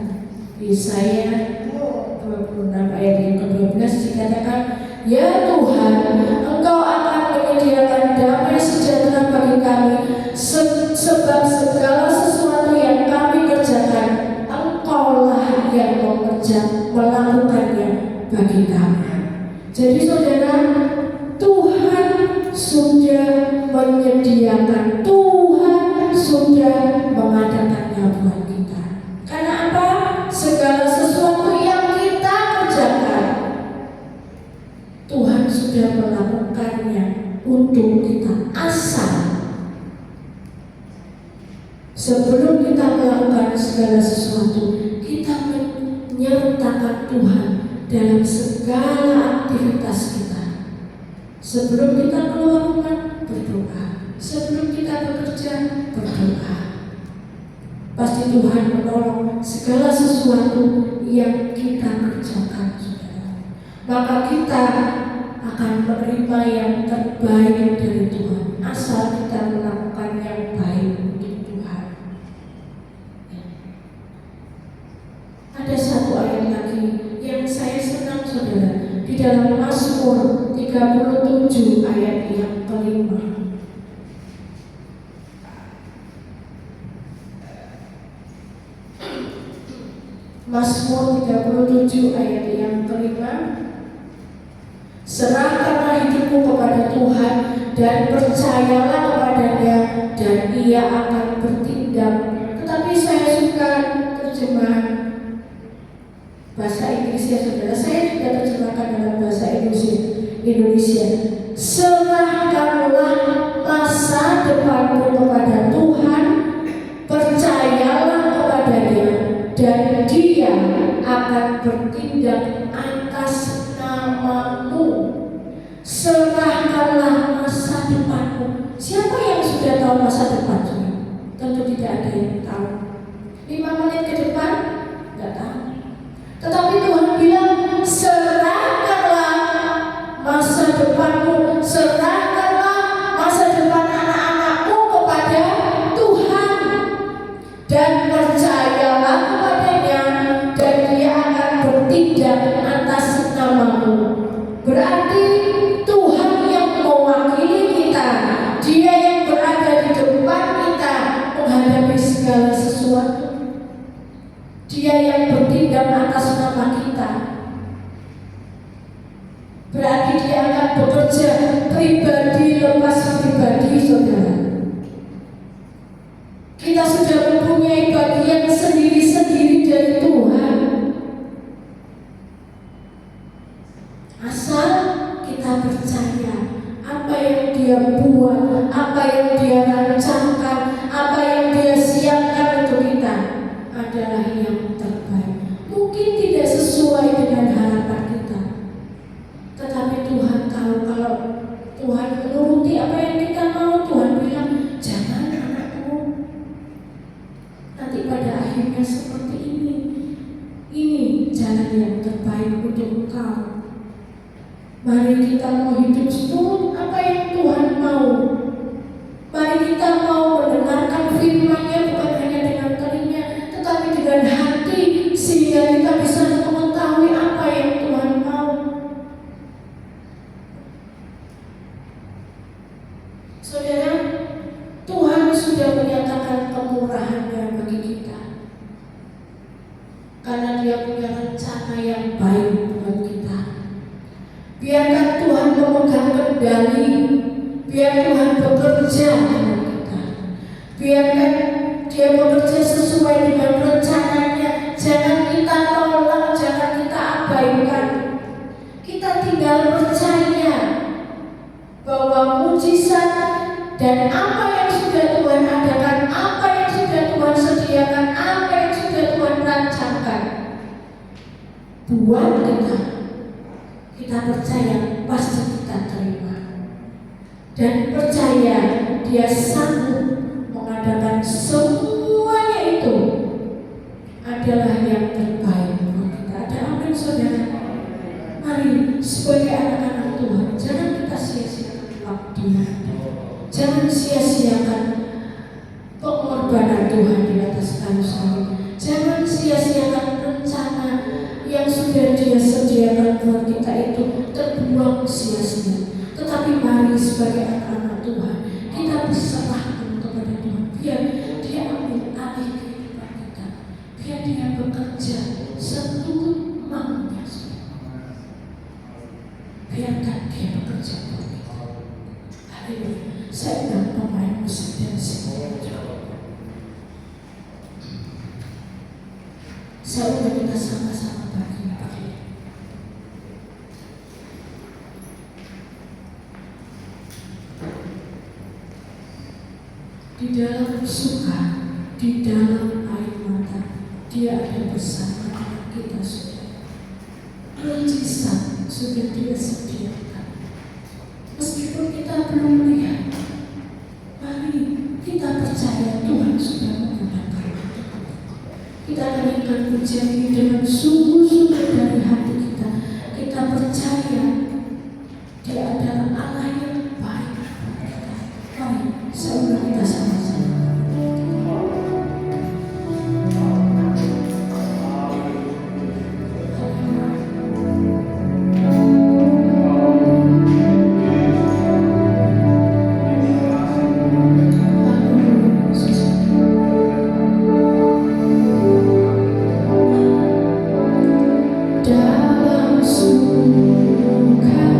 Yesaya 26 ayat yang ke-12 dikatakan, ya Tuhan, Engkau akan menyediakan damai sejahtera bagi kami, sebab segala sesuatu yang kami kerjakan, Engkaulah yang melakukannya bagi kami. Jadi saudara, Tuhan sudah menyediakan, Tuhan sudah mengadakannya buat kita. Karena apa? Segala sesuatu yang kita kerjakan, Tuhan sudah melakukannya untuk kita. Asal sebelum kita melakukan segala sesuatu, kita menyertakan Tuhan dalam segala aktivitas kita. Sebelum kita keluar rumah, berdoa. Sebelum kita bekerja, berdoa. Pasti Tuhan menolong segala sesuatu yang kita kerjakan, saudara. Maka kita akan menerima yang terbaik dari Tuhan, asal kita melakukan yang baik untuk Tuhan. Ada satu ayat lagi yang saya senang saudara, di dalam Mazmur 37 ayat yang ke-5. Mazmur 37 ayat yang ke-5. Serahkanlah hidupmu kepada Tuhan dan percayalah kepadanya, dan Ia akan bertindak. Tetapi saya suka terjemahan bahasa Inggris ya saudara. Saya juga terjemahkan dalam bahasa Indonesia. Serahkanlah masa depanmu kepada Tuhan, percayalah kepadanya, dan Dia akan bertindak atas namamu. Serahkanlah masa depanmu. Siapa yang sudah tahu masa depan? Tentu tidak ada yang tahu. 5 menit ke depan nggak tahu. Tetapi Tuhan bilang, serahkanlah masa depanmu, serahkanlah masa depan anak-anakmu kepada Tuhan, dan percayalah kepadanya, dan Dia akan bertindak atas namamu. Berarti Tuhan yang mewakili kita, Dia yang berada di depan kita menghadapi segala sesuatu. Dia yang bertindak atas nama kita. Berarti Dia akan bekerja pribadi lepas pribadi, saudara. Kita sudah mempunyai bagian sendiri-sendiri dari Tuhan. Asal kita percaya apa yang Dia buat, apa yang Dia rancangkan, apa yang Dia siapkan untuk kita adalah yang terbaik. Mungkin tidak sesuai dengan harapan kita, tetapi Tuhan tahu. Kalau Tuhan menuruti apa yang kita mau, Tuhan bilang, jangan anakku, nanti pada akhirnya seperti ini. Ini jalan yang terbaik untuk engkau. Mari kita mau hidup seturut apa yang Tuhan mau. Mari kita mau mendengarkan firman-Nya bukan hanya dengan telinga, tetapi dengan hati, sehingga kita bisa mengetahui apa yang Tuhan mau. Saudara, Tuhan sudah menyatakan kemurahan-Nya bagi kita, karena Dia punya rencana yang baik buat kita. Biarkan Tuhan memegang kendali, biar Tuhan bekerja dengan kita, biarkan Dia bekerja sesuai dengan rencananya. Jangan kita tolak, jangan kita abaikan. Kita tinggal percaya bahwa mujizat dan apa yang sudah Tuhan adakan, apa yang sudah Tuhan sediakan, apa yang sudah Tuhan rancangkan buat kita, kita percaya pasti kita terima. dan percaya Dia sanggup mengadakan semuanya itu adalah yang terbaik buat kita. Ada amin saudara? Mari sebagai anak-anak Tuhan, jangan kita sia-siakan waktu, jangan sia-siakan pengorbanan Tuhan di atas kayu salib. Jangan sia-siakan rencana yang sudah Dia sediakan buat kita itu terbuang sia-sia. Tetapi mari sebagai anak-anak Tuhan, kita berserahkan kepada Tuhan. Biar Dia ambil alih kehidupan kita. Biar Dia bekerja seturut maunya. Biarkan Dia bekerja buat kita. Haleluya. Saya undang pemain musik dan sini. Saya undang kita sama-sama bagi. Di dalam suka, di dalam air mata, Dia ada bersama dengan kita saudara. Mujizat sudah Dia sediakan. Meskipun kita belum lihat, mari kita percaya Tuhan sudah menggunakan itu. Kita naikkan pujian ini dengan sungguh-sungguh dari hati kita. Kita percaya Dia adalah Allah yang baik. Mari, saya kita sama-sama. Dalam suka, dalam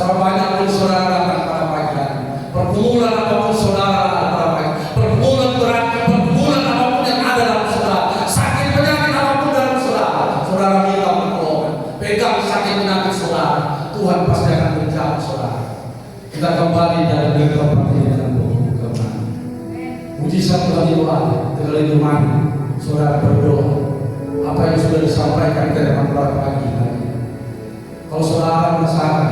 seberapa banyak pun saudara datang pada pagi hari, pergumulan apapun saudara datang pada pagi, pergumulan berat, pergumulan apapun yang ada dalam saudara, sakit penyakit apapun dalam saudara, saudara minta pertolongan, pegang sakit penyakit saudara, Tuhan pasti akan menjawab saudara. Kita kembali dari tempat ini dan kembali. Mujizat Tuhan itu ada, tinggal itu mari saudara berdoa. Apa yang sudah disampaikan firman pada pagi hari. Kalau saudara merasakan,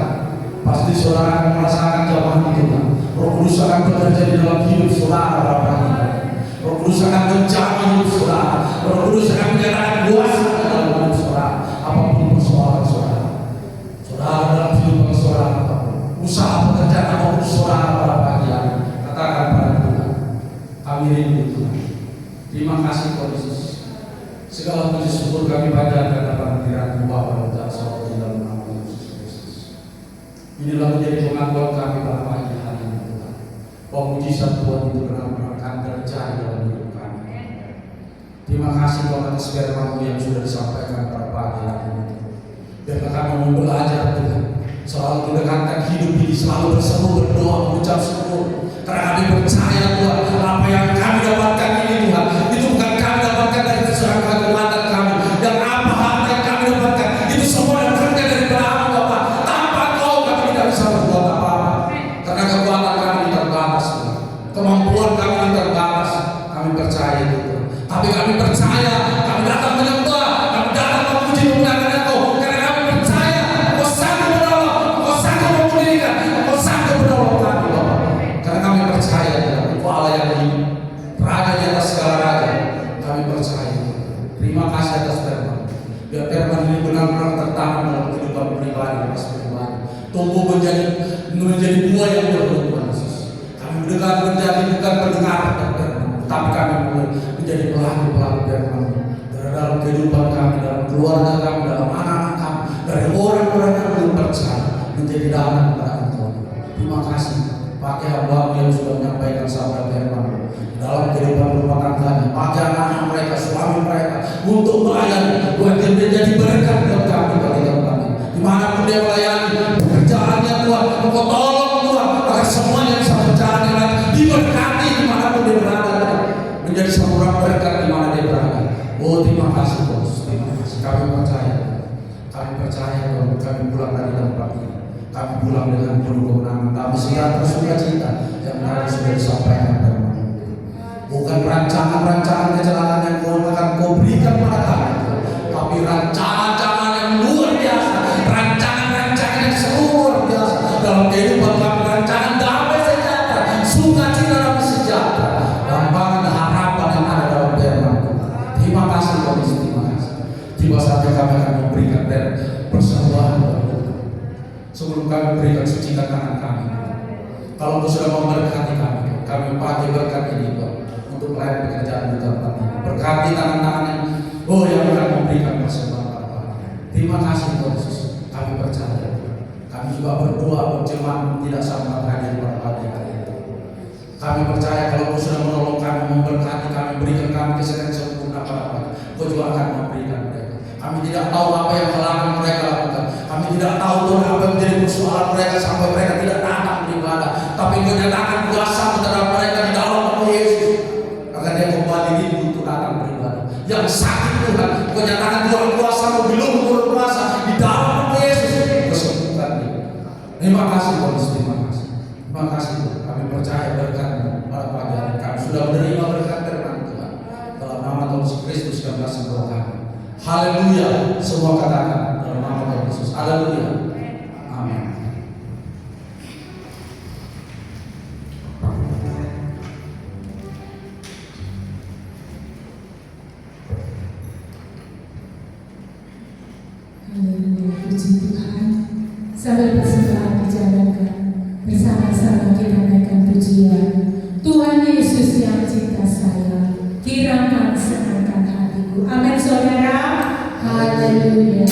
pasti saudara akan merasakan jamahan Tuhan. Roh Kudus akan bekerja di dalam hidup saudara pada pagi hari. Roh Kudus akan menjamah hidup saudara. Roh Kudus akan menyatakan kuasa dalam hidup saudara. Apapun persoalan saudara, saudara dalam hidup saudara, usaha pekerjaan apapun saudara pada pagi hari, katakan pada Tuhan, kami rindu Tuhan. Terima kasih Tuhan Yesus. Segala puji syukur kami panjatkan dalam hadirat Bapa dan Putra di dalam nama Yesus Kristus. Inilah menjadi pengakuan kami pada pagi hari ini Tuhan, bahwa mujizat Tuhan itu benar-benar akan terjadi dalam hidup kami. Terima kasih Tuhan atas firman-Mu yang sudah disampaikan pada pagi hari ini. Biarlah kami mau belajar Tuhan, selalu mendekatkan hidup ini, selalu berseru berdoa mengucap syukur, karena kami percaya Tuhan, apa yang kami dapatkan ini Tuhan, itu bukan kami dapatkan dari kesusahan kekuatan kami, dan apa harta yang kami dapatkan itu semua datangnya dari Bapa Bapa. Tanpa Kau kami tidak bisa berbuat apa-apa, karena kekuatan kami terbatas Tuhan, kemampuan kami terbatas. Kami percaya itu Tuhan, tapi kami percaya, kami datang menyembah, kami datang memuji memuliakan Engkau, karena kami percaya Engkau sanggup menolong, Engkau sanggup memulihkan, Engkau sanggup menolong kami Bapa. Karena kami percaya Tuhan, Engkau Allah yang hidup, Raja di atas segala raja. Kami percaya. Terima kasih atas firman. Biar firman ini benar-benar tertanam dalam kehidupan pribadi dan pribadi, tumbuh menjadi buah yang berbuah Tuhan Yesus. Kami mendengar menjadi bukan pendengar firman, tapi kami menjadi pelaku firman dalam kehidupan kami, dalam keluarga kami, dalam anak-anak kami, dari orang-orang yang belum percaya menjadi dalam kepada Engkau. Terima kasih. Pakai hamba yang sudah menyampaikan sabda firman dalam kehidupan rumah tangganya, pakai anak-anak mereka, suami mereka untuk melayani, buat dia menjadi berkat buat kami bagi kami. Dimanapun dia melayani, pekerjaannya Tuhan, Engkau tolong Tuhan, agar semuanya bisa berjalan dengan diberkati dimanapun dia berada, menjadi saluran berkat di mana dia berada. Oh terima kasih Bos, terima kasih. Kami percaya Tuhan, kami pulang dari tempat ini. Kami pulang dengan penuh kemenangan, kami sejahtera sukacita yang tadi sudah disampaikan firman. Bukan rancangan-rancangan kecelakaan yang Kau berikan pada kami, tapi rancangan-rancangan yang luar biasa, rancangan-rancangan yang luar biasa dalam kehidupan kami, rancangan damai sejahtera, sukacita dan sejahtera, gambaran harapan yang ada dalam firman. Terima kasih Tuhan, terima kasih. Tiba saatnya kami akan memberikan persembahan sebelum kami berikan sucikan tangan kami. Kalau Kau sudah memberkati kami pakai berkat ini Tuhan, untuk melayani pekerjaan di tempat ini. Berkati tangan-tangan yang akan memberikan persembahan pada kami. Terima kasih Tuhan Yesus. Kami percaya. Kami juga berdoa berjemaat tidak sampai hadir pada pagi hari ini. Kami percaya kalau Kau sudah menolong kami, memberkati kami, berikan kami kesehatan sempurna pada kami, Kau juga akan memberikan mereka. Kami tidak tahu apa yang halangan mereka lakukan. Kami tidak tahu Tuhan apa yang menjadi persoalan mereka sampai mereka tidak datang beribadah. Tapi Kau nyatakan kuasa terhadap mereka di dalam nama Yesus, agar dia kembali rindu untuk datang beribadah. Yang sakit Tuhan, Kau nyatakan Tuhan kuasa-Mu belum berkuasa di dalam nama Yesus, kesembuhan dia. Terima kasih Tuhan, terima kasih. Terima kasih Tuhan. Kami percaya berkat-Mu pada pagi hari. Kami sudah menerima berkat firman Tuhan. Dalam nama Tuhan Yesus Kristus kami berdoa kami. Haleluya. Semua katakan dalam nama Tuhan Yesus. Haleluya. Amin. Haleluya, puji Tuhan. Sambil persembahan dijalankan, bersama-sama kita naikkan pujian. Tuhan Yesus yang cinta saya, kiranya senangkan hatiku. Amin saudara. Haleluya. Hallelujah.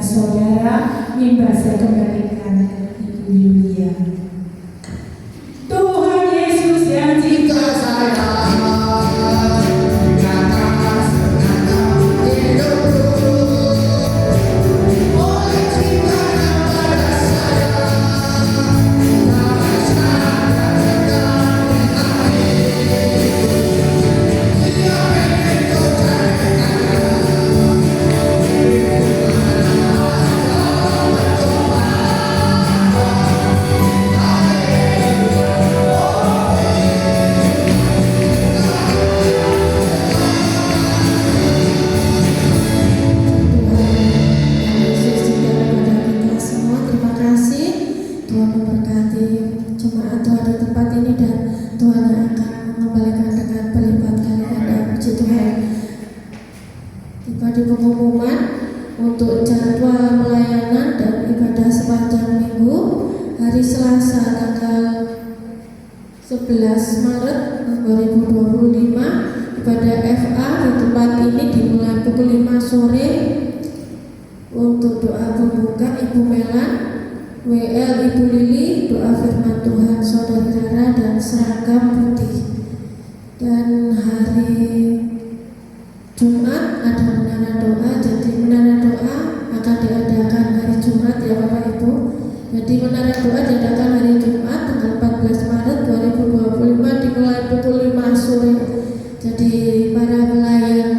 saudara, mimbar saya kembalikan ke Ibu Yulia. Tuhan Yesus yang cinta di pengumuman untuk jadwal pelayanan dan ibadah sepanjang minggu hari Selasa tanggal 11 Maret 2025 ibadah FA di tempat ini dimulai pukul 5 sore. Untuk doa pembuka Ibu Melan, WL Ibu Lili, doa firman Tuhan Saudari Rara dan seragam putih. Dan hari Jumat ada menara doa, jadi menara doa akan diadakan hari Jumat ya Bapak Ibu. Jadi menara doa diadakan hari Jumat tanggal 14 Maret 2025 dimulai pukul 5 sore. Jadi para pelayan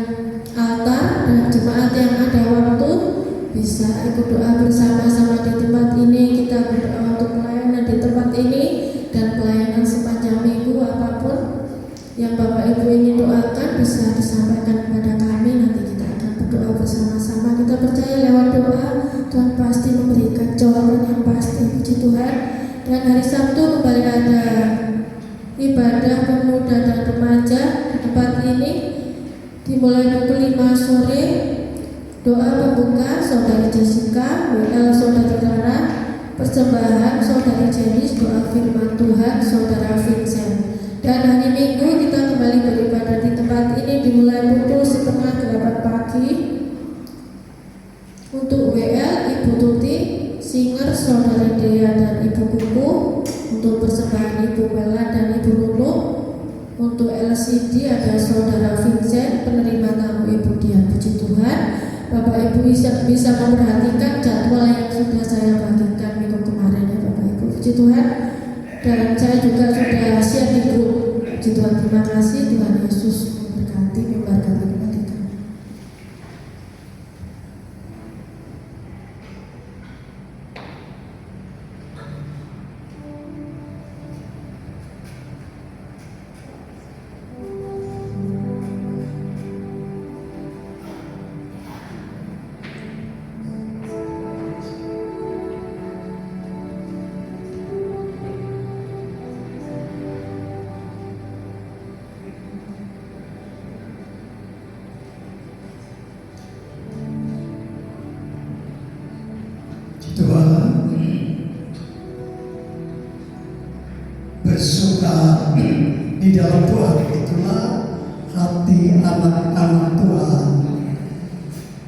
altar dan jemaat yang ada waktu bisa ikut doa bersama-sama di tempat ini. Kita berdoa untuk pelayanan di tempat ini dan pelayanan sepanjang minggu. Apapun yang Bapak Ibu ingin doakan bisa disampaikan kepada kami, nanti kita akan berdoa bersama-sama. Kita percaya lewat doa Tuhan pasti memberikan jawaban yang pasti. Puji Tuhan. Dan hari Sabtu kembali ada ibadah pemuda dan remaja di tempat ini dimulai pukul 5 sore. Doa pembuka Saudari Jessica, WL Saudari Rara, persembahan Saudari Jenis, doa firman Tuhan Saudara Vincent. Dan hari Minggu kita kembali beribadah di tempat ini dimulai pukul 7:30 pagi. Untuk WL Ibu Tuti, Singer Saudari Dea dan Ibu Kuku. Untuk persembahan Ibu Bella dan Ibu Nunu. Untuk LCD ada Saudara Vincent, penerima tamu Ibu Dian. Puji Tuhan. Bapak Ibu bisa memperhatikan jadwal yang sudah saya bagikan minggu kemarin ya Bapak Ibu. Puji Tuhan. Dan saya juga sudah share di grup. Puji Tuhan, terima kasih. Tuhan Yesus memberkati, memberkati kita. Tuhan bersuka di dalam Tuhan, itulah hati anak-anak Tuhan.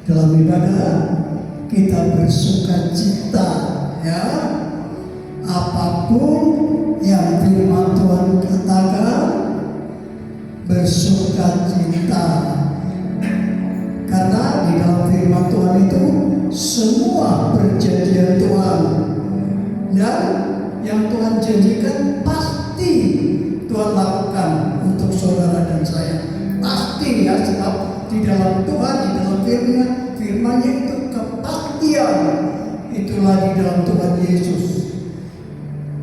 Dalam ibadah kita bersuka cita, ya, apapun yang firman Tuhan katakan, bersuka cita. Karena di dalam firman Tuhan itu semua perjanjian Tuhan, dan yang Tuhan janjikan pasti Tuhan lakukan untuk saudara dan saya. Pasti ya, sebab di dalam Tuhan, di dalam firman-nya itu kepastian. Itulah di dalam Tuhan Yesus.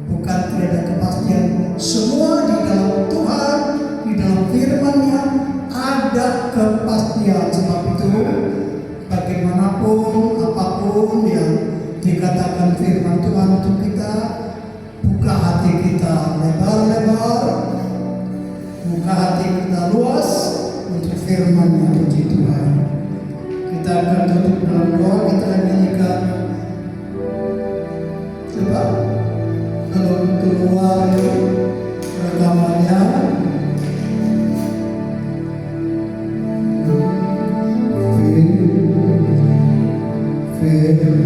Bukan tidak ada kepastian. Semua di dalam Tuhan, di dalam firman-nya ada kepastian. Sebab itu bagaimanapun apapun yang dikatakan firman Tuhan untuk kita, buka hati kita lebar-lebar, buka hati kita luas untuk firman-Nya. Puji Tuhan. Kita akan tutup dalam doa, kita akan nyanyikan. Coba kalau keluar rekamannya. Firman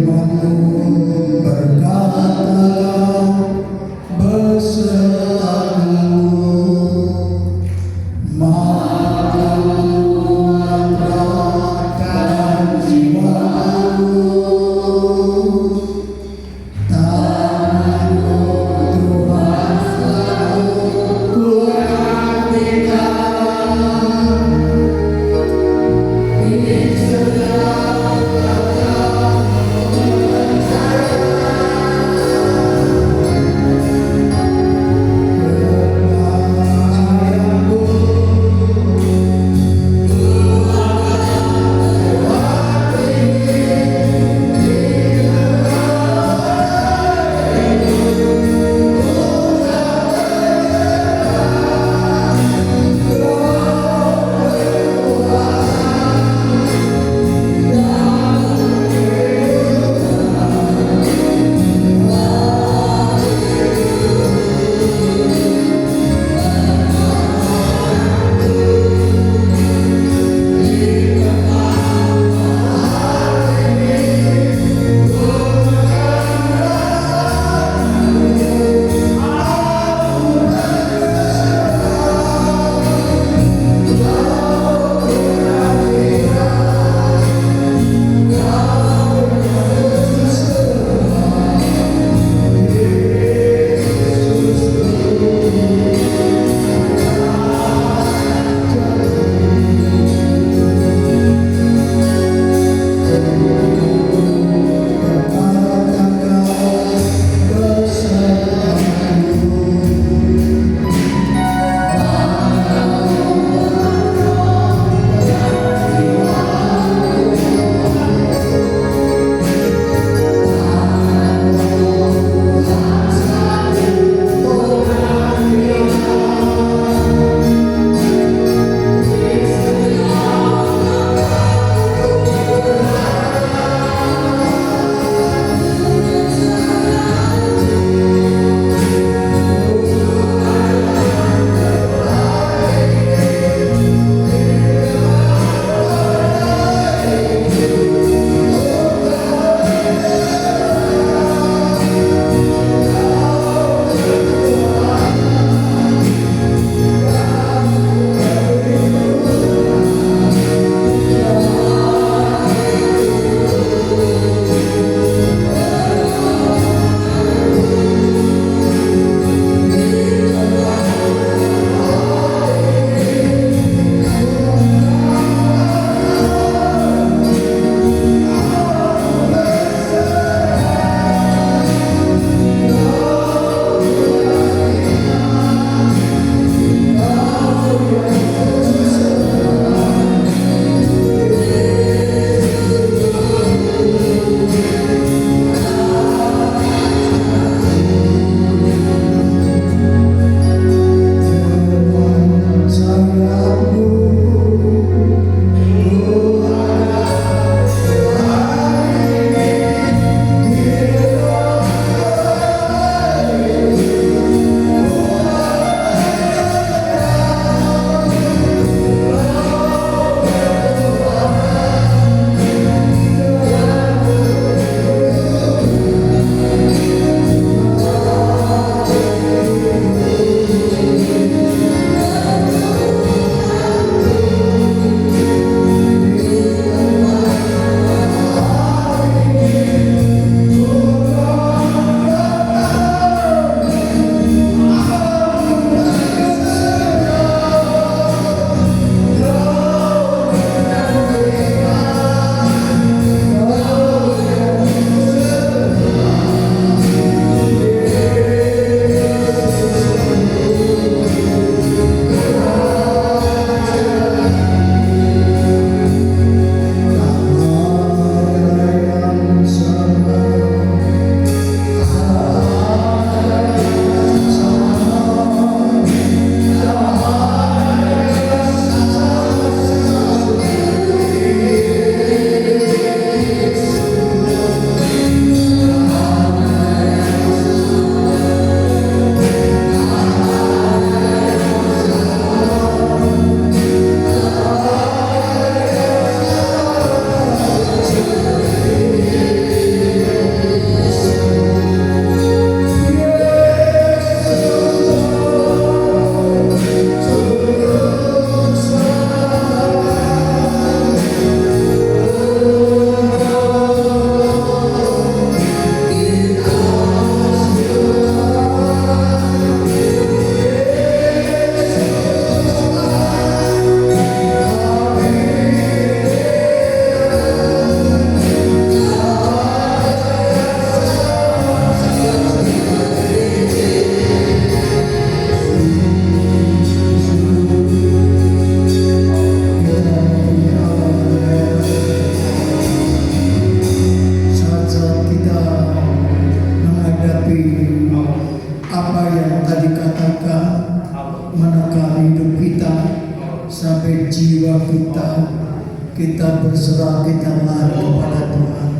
kita berserah, kita lari kepada Tuhan.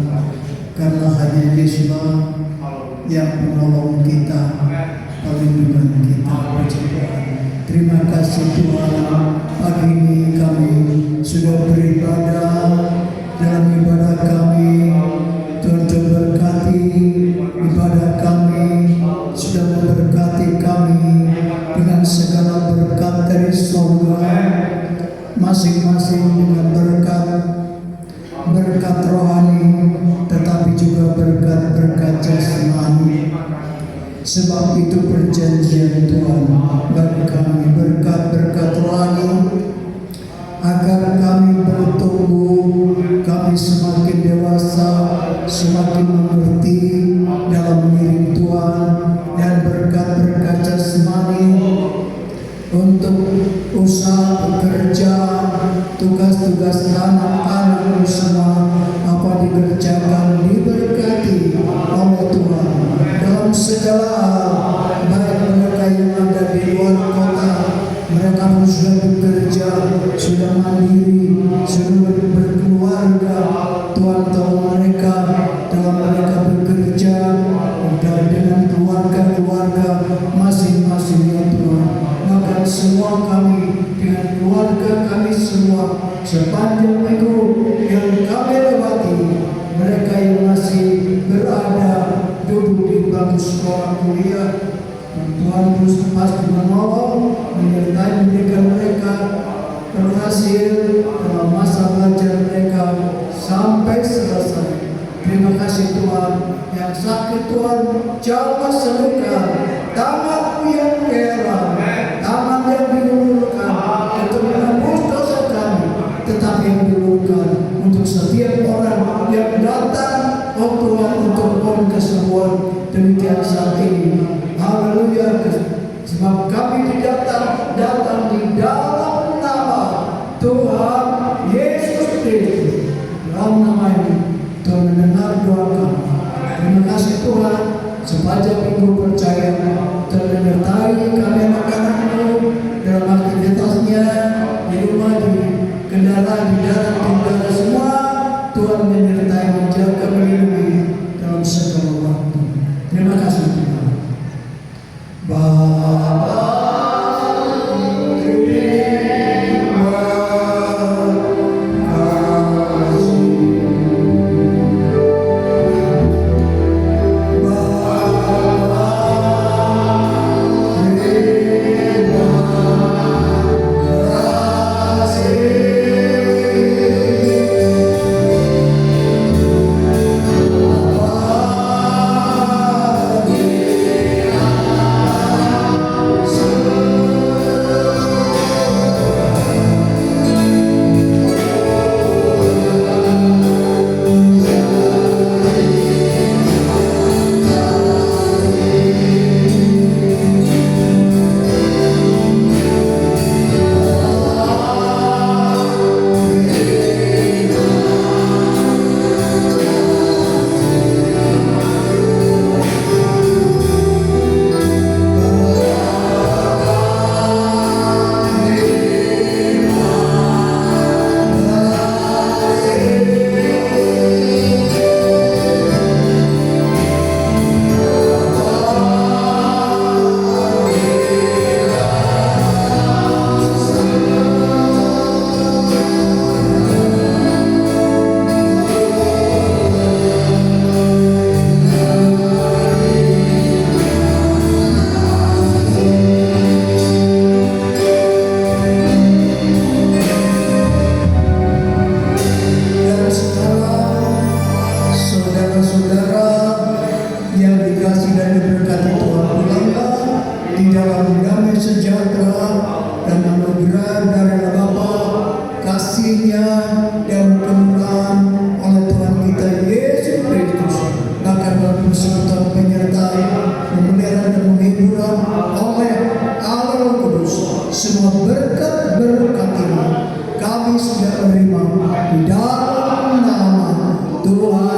Karena hanya Yesuslah yang menolong kita, perlindungan kita. Puji Tuhan. Terima kasih Tuhan, pagi ini kami sudah beribadah. Dalam ibadah kami, Tuhan berkati ibadah kami, sudah memberkati kami dengan segala berkat dari surga, masing-masing dengan berkat rohani, tetapi juga berkat jasmani. Sebab itu perjanjian Tuhan bagi kami, berkat rohani, agar kami bertumbuh, kami semakin dewasa, semakin mengerti dalam mengiring Tuhan, dan berkat jasmani untuk usaha bekerja, tugas-tugas anak-anak semua apa dikerjakan diberkati oleh Tuhan dalam segala hal. Baik mereka yang ada di luar kota, mereka pun sudah bekerja, sudah mandiri, sudah berkeluarga. Tuhan tahu mereka dalam mereka bekerja dan dengan keluarga masing-masing ya Tuhan. Maka semua kami dengan keluarga kami semua sepanjang minggu yang kami lewati, mereka yang masih berada duduk di bangku sekolah kuliah, Tuhan terus pasti menolong, menyertai memberikan mereka berhasil dalam masa belajar mereka sampai selesai. Terima kasih Tuhan, yang sakit Tuhan jamah sembuhkan, tangan-Mu yang heran, tangan yang diluluhkan untuk menebus dosa kami, tetapi yang diluluhkan untuk setiap orang yang datang, oh Tuhan, untuk mohon kesembuhan. Demikian saat ini, haleluya, sebab kami datang di dalam nama Tuhan Yesus Kristus. Dalam nama ini Tuhan mendengar doa kami. Terima kasih Tuhan, sepanjang minggu percaya Tuhan menyertai kami anak-anak-Mu dalam aktivitasnya di rumah, di kendaraan, di darat, di udara semua. Tuhan menyertai, menjaga, melindungi dalam segala waktu. Terima kasih Tuhan. Bapa, kami sudah menerima di dalam nama Tuhan